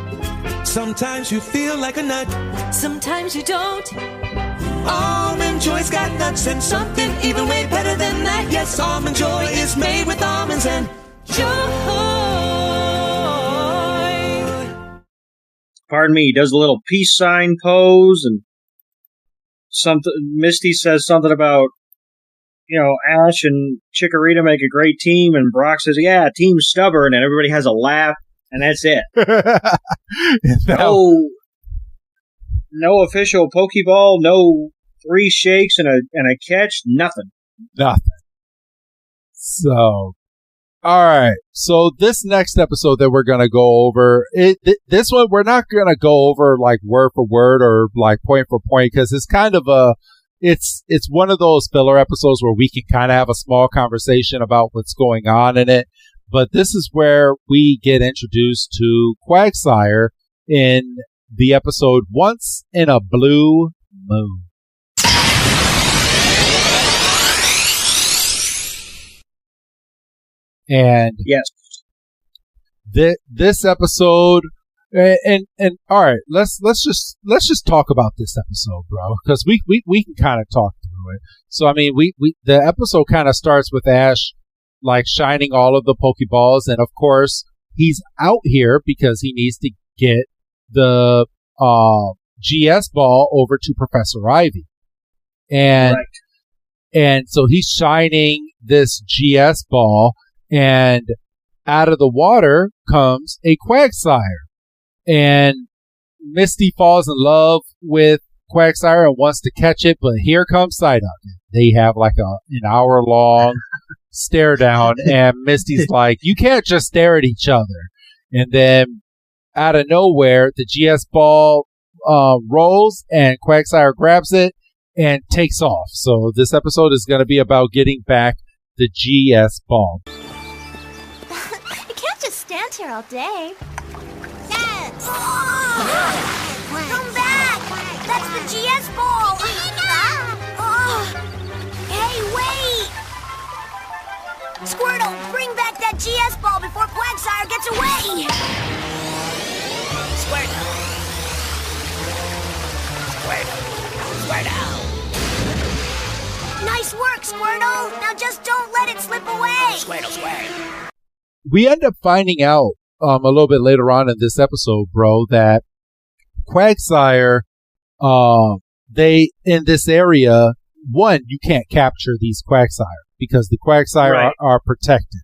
Sometimes you feel like a nut. Sometimes you don't. Almond Joy's got nuts and something even way better than that. Yes, Almond Joy is made with almonds and joy. Pardon me, he does a little peace sign pose, and something. Misty says something about, Ash and Chikorita make a great team, and no, yeah, team's stubborn, and everybody has a laugh, and that's it. No official Pokeball, no 3 shakes and a catch, nothing. So, all right. So this next episode that we're going to go over, this one, we're not going to go over like word for word or like point for point, because it's kind of it's one of those filler episodes where we can kind of have a small conversation about what's going on in it. But this is where we get introduced to Quagsire in the episode Once in a Blue Moon. And yes, this episode, and all right, let's just talk about this episode, bro, because we can kind of talk through it. So I mean, the episode kind of starts with Ash like shining all of the Pokeballs, and of course he's out here because he needs to get the GS ball over to Professor Ivy, and so he's shining this GS ball. And out of the water comes a Quagsire. And Misty falls in love with Quagsire and wants to catch it, but here comes Psyduck. They have like an hour-long stare down, and Misty's like, you can't just stare at each other. And then out of nowhere, the GS ball rolls, and Quagsire grabs it and takes off. So this episode is going to be about getting back the GS ball. Stand here all day. Yes! Come back! That's the GS ball! Hey, wait! Squirtle, bring back that GS ball before Quagsire gets away! Squirtle! Nice work, Squirtle! Now just don't let it slip away! Squirtle! We end up finding out a little bit later on in this episode, bro, that Quagsire, they in this area, one, you can't capture these Quagsire because the Quagsire are protected,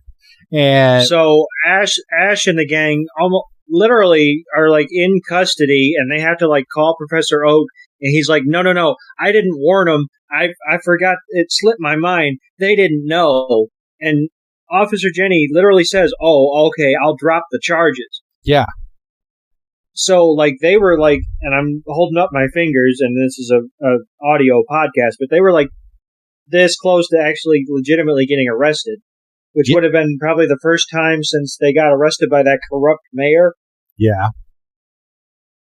and so Ash and the gang almost literally are like in custody, and they have to like call Professor Oak, and he's like, no, I didn't warn them. I forgot. It slipped my mind. They didn't know, and Officer Jenny literally says, oh, okay, I'll drop the charges. Yeah. So, like, they were like, and I'm holding up my fingers, and this is a audio podcast, but they were like this close to actually legitimately getting arrested, which would have been probably the first time since they got arrested by that corrupt mayor. Yeah.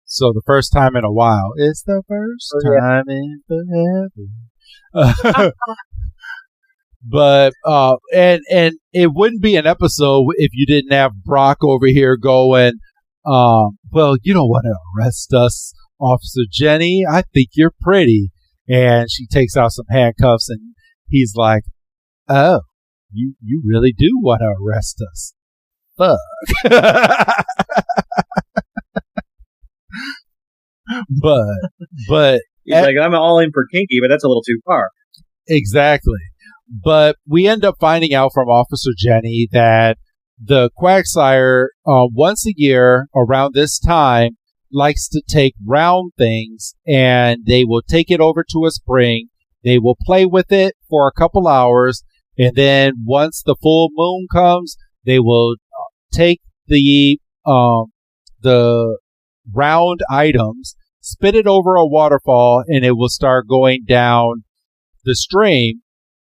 So the first time in a while. It's the first time in forever. But and it wouldn't be an episode if you didn't have Brock over here going, well, you don't want to arrest us, Officer Jenny. I think you're pretty. And she takes out some handcuffs, and he's like, oh, you really do want to arrest us. Fuck. but he's like, I'm all in for kinky, but that's a little too far. Exactly. But we end up finding out from Officer Jenny that the Quagsire, once a year around this time, likes to take round things, and they will take it over to a spring. They will play with it for a couple hours, and then once the full moon comes, they will take the round items, spit it over a waterfall, and it will start going down the stream.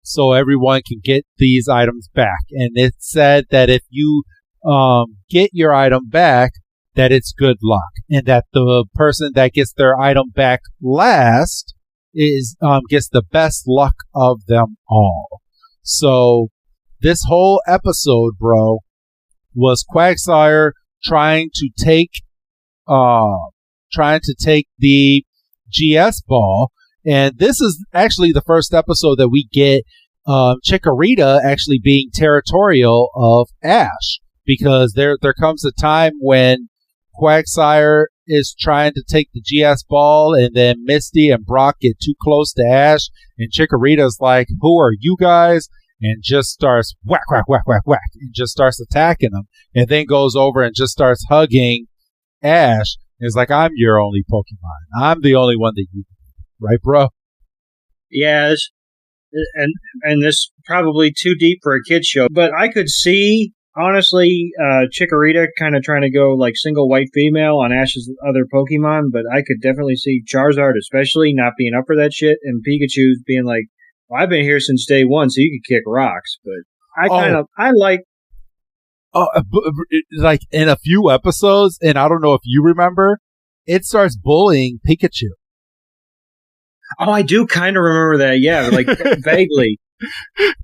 So everyone can get these items back. And it said that if you get your item back, that it's good luck, and that the person that gets their item back last is gets the best luck of them all. So this whole episode, bro, was Quagsire trying to take the GS ball, and this is actually the first episode that we get Chikorita actually being territorial of Ash, because there comes a time when Quagsire is trying to take the GS ball, and then Misty and Brock get too close to Ash, and Chikorita's like, "Who are you guys?" and just starts whack, whack, whack, whack, whack, and just starts attacking them, and then goes over and just starts hugging Ash. And it's like, "I'm your only Pokemon. I'm the only one that you," right, bro? Yeah, and this probably too deep for a kid's show, but I could see, honestly, Chikorita kind of trying to go like single white female on Ash's other Pokemon, but I could definitely see Charizard especially not being up for that shit, and Pikachu being like, "Well, I've been here since day one, so you can kick rocks." But like in a few episodes, and I don't know if you remember, it starts bullying Pikachu. Oh, I do kind of remember that, yeah, like vaguely.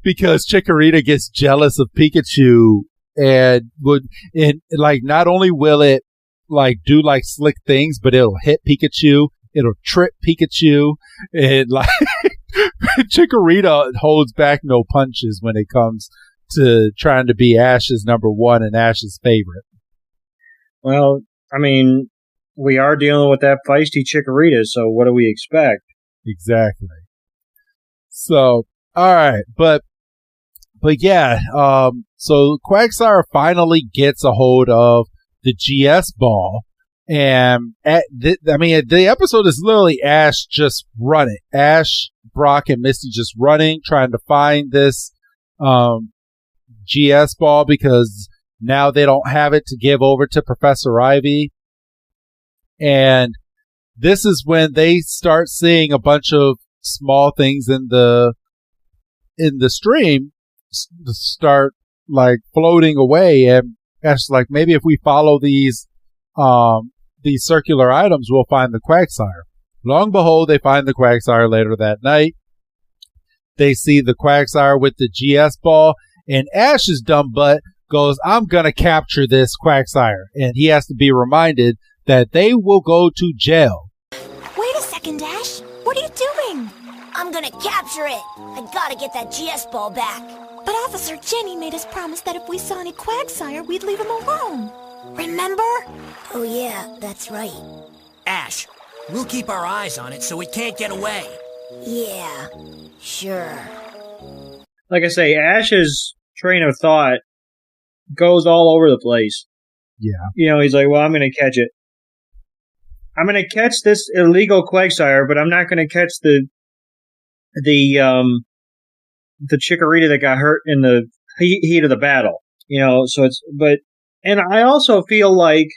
Because Chikorita gets jealous of Pikachu and not only will it like do like slick things, but it'll hit Pikachu, it'll trip Pikachu, and like Chikorita holds back no punches when it comes to trying to be Ash's number one and Ash's favorite. Well, I mean, we are dealing with that feisty Chikorita, so what do we expect? Exactly. So, all right, but yeah, so Quagsire finally gets a hold of the GS ball, and the episode is literally Ash just running. Ash, Brock, and Misty just running, trying to find this GS ball, because now they don't have it to give over to Professor Ivy. And this is when they start seeing a bunch of small things in the stream start like floating away, and Ash's like, maybe if we follow these circular items, we'll find the Quagsire. Lo and behold, they find the Quagsire later that night. They see the Quagsire with the GS ball, and Ash's dumb butt goes, "I'm gonna capture this Quagsire," and he has to be reminded that they will go to jail. Wait a second, Ash. What are you doing? I'm gonna capture it. I gotta get that GS ball back. But Officer Jenny made us promise that if we saw any Quagsire, we'd leave him alone. Remember? Oh yeah, that's right. Ash, we'll keep our eyes on it so it can't get away. Yeah, sure. Like I say, Ash's train of thought goes all over the place. Yeah. You know, he's like, well, I'm gonna catch it. I'm going to catch this illegal Quagsire, but I'm not going to catch the Chikorita that got hurt in the heat of the battle. You know, so and I also feel like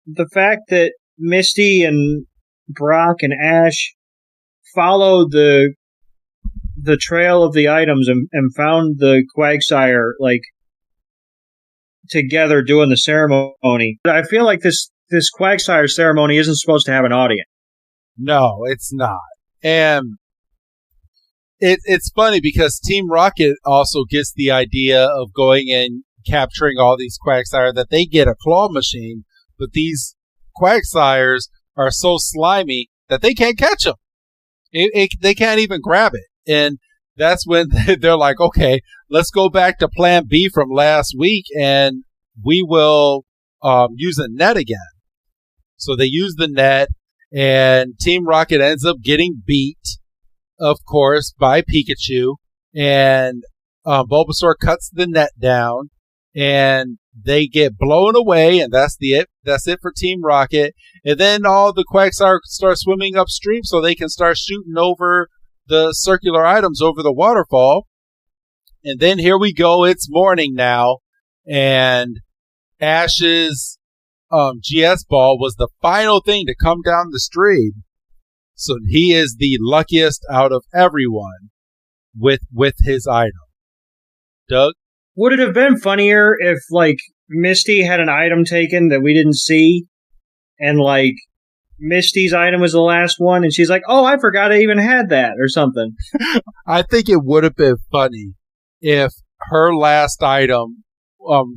the fact that Misty and Brock and Ash followed the trail of the items and found the Quagsire, like, together doing the ceremony. I feel like this Quagsire ceremony isn't supposed to have an audience. No, it's not. And it's funny because Team Rocket also gets the idea of going and capturing all these Quagsire that they get a claw machine, but these Quagsires are so slimy that they can't catch them. They can't even grab it. And that's when they're like, okay, let's go back to plan B from last week, and we will use a net again. So they use the net, and Team Rocket ends up getting beat, of course, by Pikachu, and Bulbasaur cuts the net down, and they get blown away, and that's it for Team Rocket. And then all the Quagsire start swimming upstream so they can start shooting over the circular items over the waterfall. And then here we go, it's morning now, and Ash's GS ball was the final thing to come down the stream. So he is the luckiest out of everyone with his item. Doug? Would it have been funnier if, like, Misty had an item taken that we didn't see, and, like, Misty's item was the last one, and she's like, oh, I forgot I even had that, or something. I think it would have been funny if her last item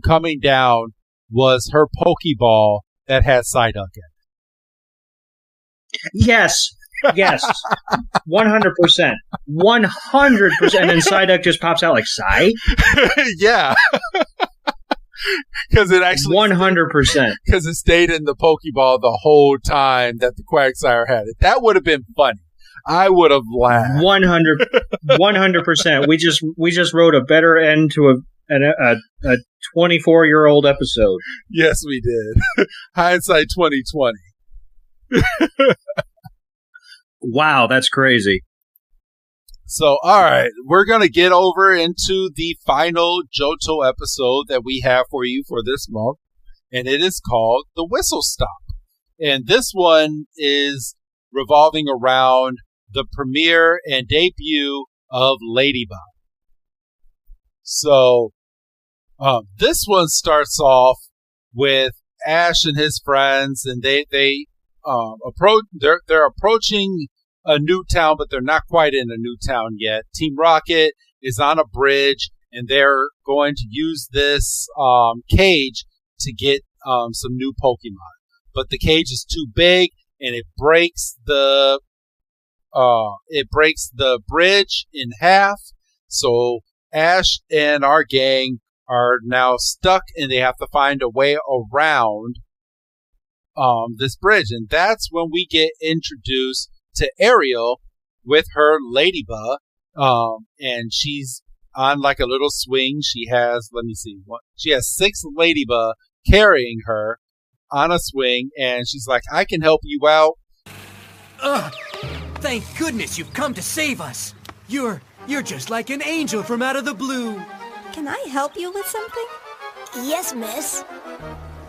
coming down was her Pokeball that had Psyduck in it. Yes. 100%. 100%. And then Psyduck just pops out like, Psy? Yeah. Because it actually 100%. Because it stayed in the Pokeball the whole time that the Quagsire had it. That would have been funny. I would have laughed. 100%. We just wrote a better end to a 24-year-old episode. Yes, we did. Hindsight 2020. Wow, that's crazy. So, all right, we're going to get over into the final Johto episode that we have for you for this month, and it is called The Whistle Stop. And this one is revolving around the premiere and debut of Ladybug. So, this one starts off with Ash and his friends, and they're approaching a new town, but they're not quite in a new town yet. Team Rocket is on a bridge, and they're going to use this cage to get some new Pokemon. But the cage is too big, and it breaks the bridge in half. So Ash and our gang are now stuck, and they have to find a way around this bridge. And that's when we get introduced to Ariel with her Ladybug, and she's on like a little swing. She has, she has 6 Ladybug carrying her on a swing, and she's like, I can help you out. Thank goodness you've come to save us. You're just like an angel from out of the blue. Can I help you with something? Yes, miss.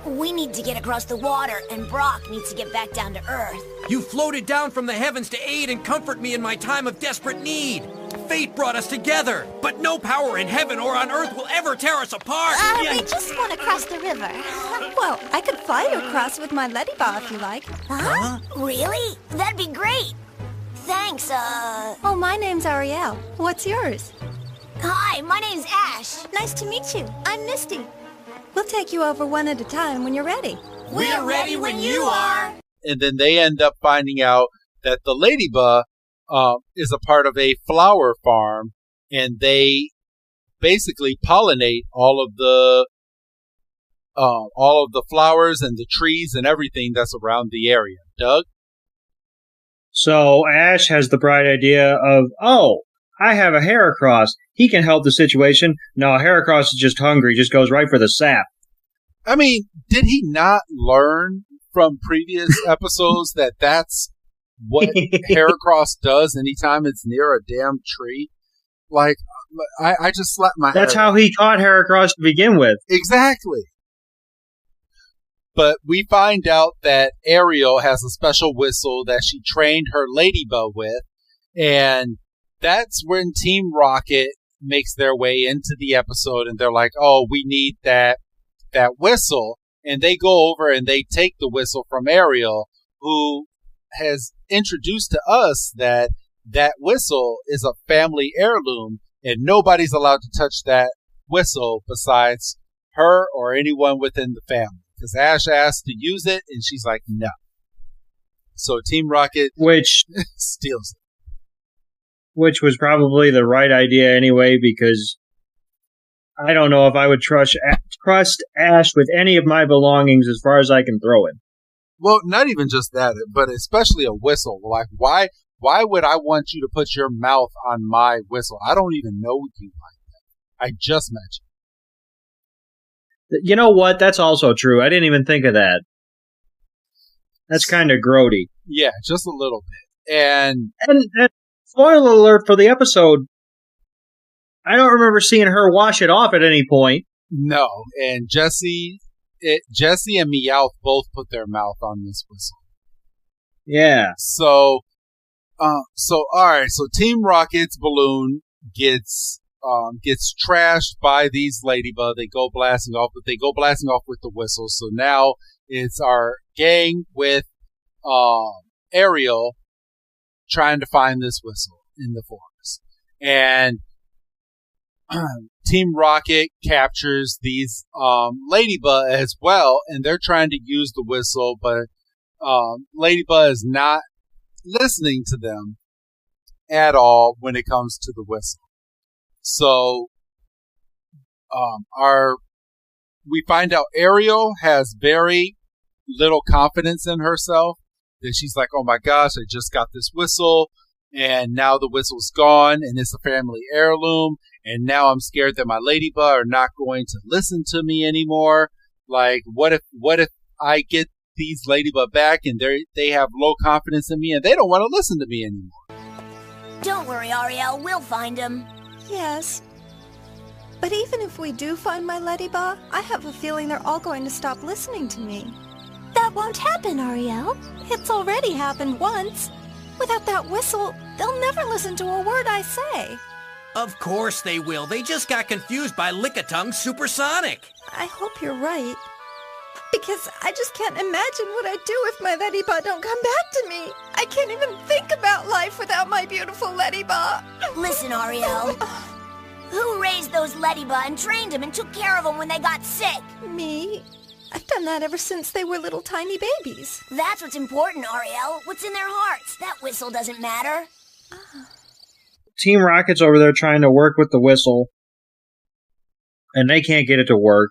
We need to get across the water, and Brock needs to get back down to Earth. You floated down from the heavens to aid and comfort me in my time of desperate need. Fate brought us together, but no power in heaven or on Earth will ever tear us apart. We just want to cross the river. Well, I could fly you across with my Ladybug if you like. Huh? Really? That'd be great. Thanks, Oh, my name's Ariel. What's yours? Hi, my name's Ash. Nice to meet you. I'm Misty. We'll take you over one at a time when you're ready. We're ready when you are. And then they end up finding out that the Ladybug is a part of a flower farm, and they basically pollinate all of the flowers and the trees and everything that's around the area. Doug? So Ash has the bright idea of, oh, I have a Heracross. He can help the situation. No, Heracross is just hungry. Just goes right for the sap. I mean, did he not learn from previous episodes that that's what Heracross does anytime it's near a damn tree? Like, I just slapped my head. That's how he taught Heracross to begin with. Exactly. But we find out that Ariel has a special whistle that she trained her Ladybug with, and that's when Team Rocket makes their way into the episode, and they're like, oh, we need that whistle. And they go over and they take the whistle from Ariel, who has introduced to us that whistle is a family heirloom, and nobody's allowed to touch that whistle besides her or anyone within the family. Because Ash asked to use it, and she's like, no. So Team Rocket steals it. Which was probably the right idea anyway, because I don't know if I would trust Ash with any of my belongings as far as I can throw it. Well, not even just that, but especially a whistle. Like, why would I want you to put your mouth on my whistle? I don't even know you like that. I just met you. You know what? That's also true. I didn't even think of that. That's kind of grody. Yeah, just a little bit. And spoiler alert for the episode, I don't remember seeing her wash it off at any point. No, and Jesse and Meowth both put their mouth on this whistle. Yeah. So all right. So Team Rocket's balloon gets gets trashed by these ladybug. They go blasting off, but they go blasting off with the whistle. So now it's our gang with Ariel trying to find this whistle in the forest. And Team Rocket captures these Ladybug as well, and they're trying to use the whistle, but Ladybug is not listening to them at all when it comes to the whistle. So we find out Ariel has very little confidence in herself, that she's like, oh my gosh, I just got this whistle, and now the whistle's gone, and it's a family heirloom, and now I'm scared that my Ladybug are not going to listen to me anymore. Like, what if I get these Ladybug back and they have low confidence in me and they don't want to listen to me anymore? Don't worry, Ariel, we'll find him. Yes. But even if we do find my Ladybug, I have a feeling they're all going to stop listening to me. That won't happen, Ariel. It's already happened once. Without that whistle, they'll never listen to a word I say. Of course they will. They just got confused by Lickitung Supersonic. I hope you're right. Because I just can't imagine what I'd do if my Ladybug don't come back to me. I can't even think about life without my beautiful Ladybug. Listen, Ariel. Who raised those Ladybug and trained them and took care of them when they got sick? Me. I've done that ever since they were little tiny babies. That's what's important, Ariel. What's in their hearts? That whistle doesn't matter. Team Rocket's over there trying to work with the whistle, and they can't get it to work.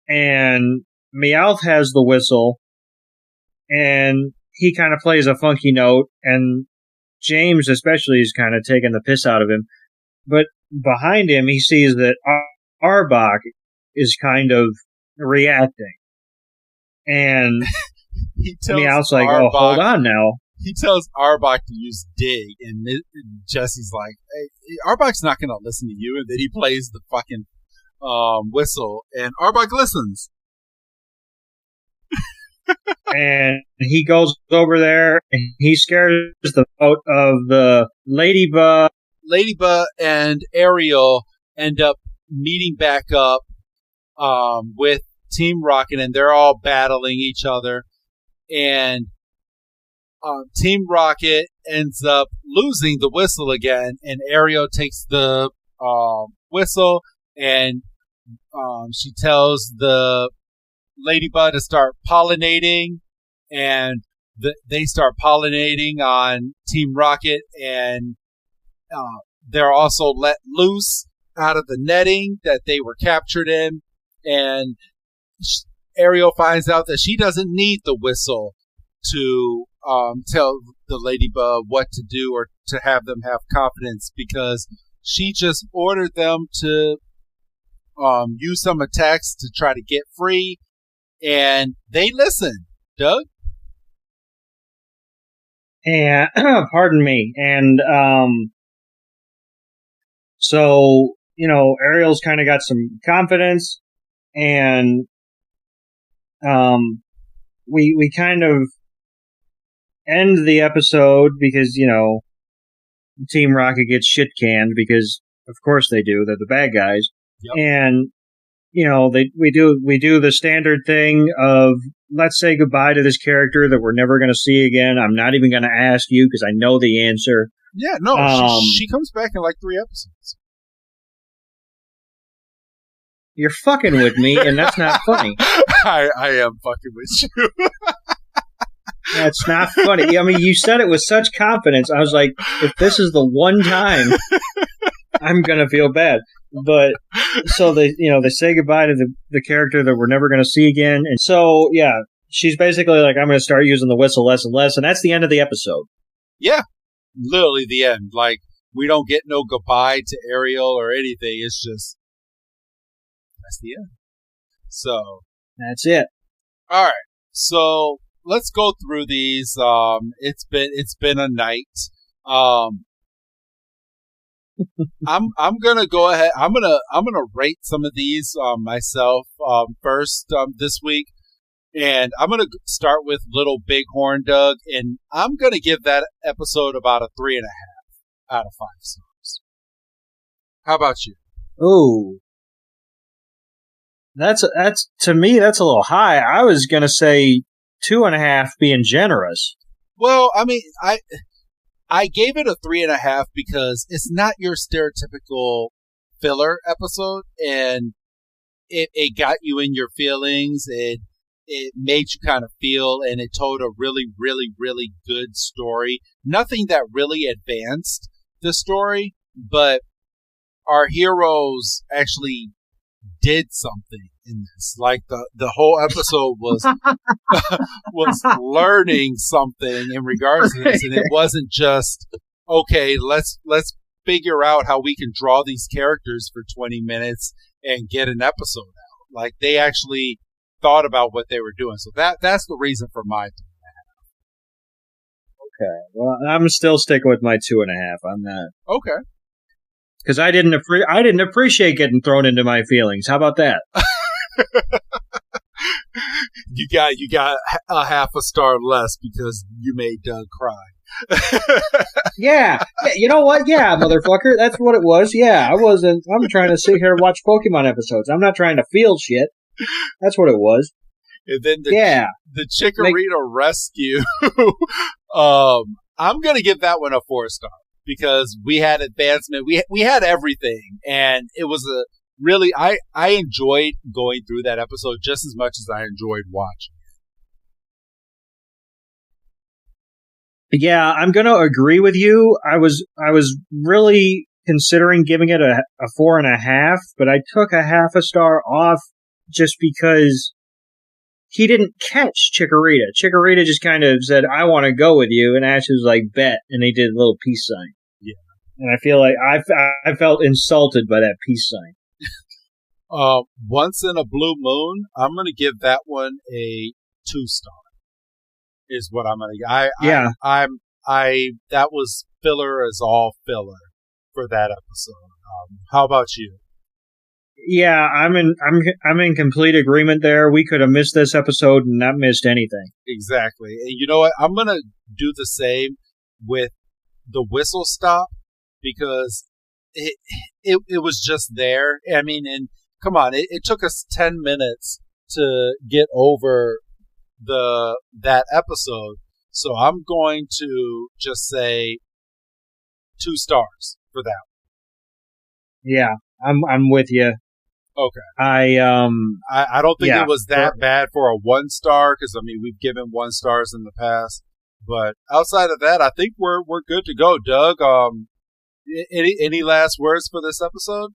And Meowth has the whistle, and he kind of plays a funky note, and James especially is kind of taking the piss out of him. But behind him, he sees that Arbok is kind of reacting. And Meowth's like, oh, hold on now. He tells Arbok to use Dig, and Jesse's like, hey, Arbok's not going to listen to you. And then he plays the fucking whistle, and Arbok listens. And he goes over there, and he scares the out of the Ladybug. Ladybug and Ariel end up meeting back up with Team Rocket, and they're all battling each other. And Team Rocket ends up losing the whistle again, and Ariel takes the whistle, and she tells the Ladybug to start pollinating, and they start pollinating on Team Rocket, and they're also let loose out of the netting that they were captured in, and Ariel finds out that she doesn't need the whistle to tell the Ladybug what to do or to have them have confidence, because she just ordered them to use some attacks to try to get free, and they listen. Doug? And pardon me. And so, Ariel's kind of got some confidence, and we kind of end the episode because, Team Rocket gets shit canned because, of course they do. They're the bad guys. Yep. And, we do the standard thing of, let's say goodbye to this character that we're never going to see again. I'm not even going to ask you because I know the answer. Yeah, no, she comes back in like 3 episodes. You're fucking with me, and that's not funny. I am fucking with you. That's not funny. I mean, you said it with such confidence. I was like, if this is the one time, I'm going to feel bad. But so they say goodbye to the character that we're never going to see again. And so, yeah, she's basically like, I'm going to start using the whistle less and less. And that's the end of the episode. Yeah, literally the end. Like, we don't get no goodbye to Ariel or anything. It's just, that's the end. So. That's it. All right. So let's go through these. It's been a night. I'm gonna go ahead. I'm gonna rate some of these myself first this week, and I'm gonna start with Little Bighorn Doug, and I'm gonna give that episode about a 3.5 out of 5 stars. How about you? Ooh. That's to me, that's a little high. I was going to say 2.5 being generous. Well, I mean, I gave it a 3.5 because it's not your stereotypical filler episode, and it got you in your feelings. It made you kind of feel, and it told a really, really, really good story. Nothing that really advanced the story, but our heroes actually did something in this. Like the whole episode was learning something in regards to this, and it wasn't just okay. Let's figure out how we can draw these characters for 20 minutes and get an episode out. Like they actually thought about what they were doing. So that's the reason for my 3.5. Okay. Well, I'm still sticking with my 2.5 on that. Okay. Because I didn't appreciate getting thrown into my feelings. How about that? You got a half a star less because you made Doug cry. Yeah. You know what? Yeah, motherfucker. That's what it was. Yeah, I'm trying to sit here and watch Pokemon episodes. I'm not trying to feel shit. That's what it was. And then the Chikorita rescue. I'm going to give that one a 4-star because we had advancement. We had everything. And it was I enjoyed going through that episode just as much as I enjoyed watching it. Yeah, I'm going to agree with you. I was really considering giving it a 4.5, but I took a half a star off just because he didn't catch Chikorita. Chikorita just kind of said, I want to go with you, and Ash was like, bet, and he did a little peace sign. Yeah. And I feel like I felt insulted by that peace sign. Once in a Blue Moon, I'm going to give that one a 2-star. Is what I'm going to. That was filler as all filler for that episode. How about you? Yeah, I'm in complete agreement there. We could have missed this episode and not missed anything. Exactly. And you know what? I'm going to do the same with the whistle stop because it was just there. I mean, and come on, it took us 10 minutes to get over that episode. So I'm going to just say 2 stars for that. Yeah, I'm with you. Okay. I don't think it was that bad for a 1-star because I mean we've given 1 stars in the past, but outside of that, I think we're good to go. Doug, any last words for this episode?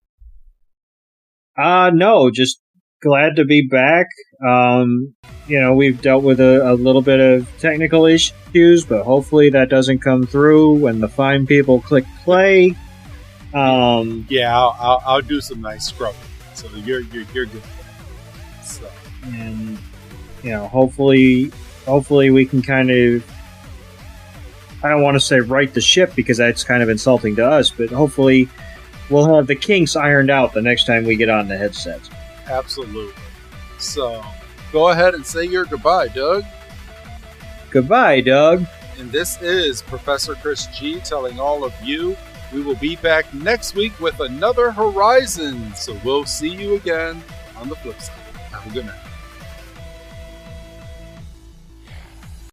No, just glad to be back. We've dealt with a little bit of technical issues, but hopefully that doesn't come through when the fine people click play. Yeah, I'll do some nice scrubbing. So you're good. So, and hopefully we can kind of, I don't want to say right the ship because that's kind of insulting to us, but hopefully we'll have the kinks ironed out the next time we get on the headsets. Absolutely. So go ahead and say your goodbye, Doug. Goodbye, Doug. And this is Professor Chris G telling all of you we will be back next week with another Horizon. So we'll see you again on the flip side. Have a good night.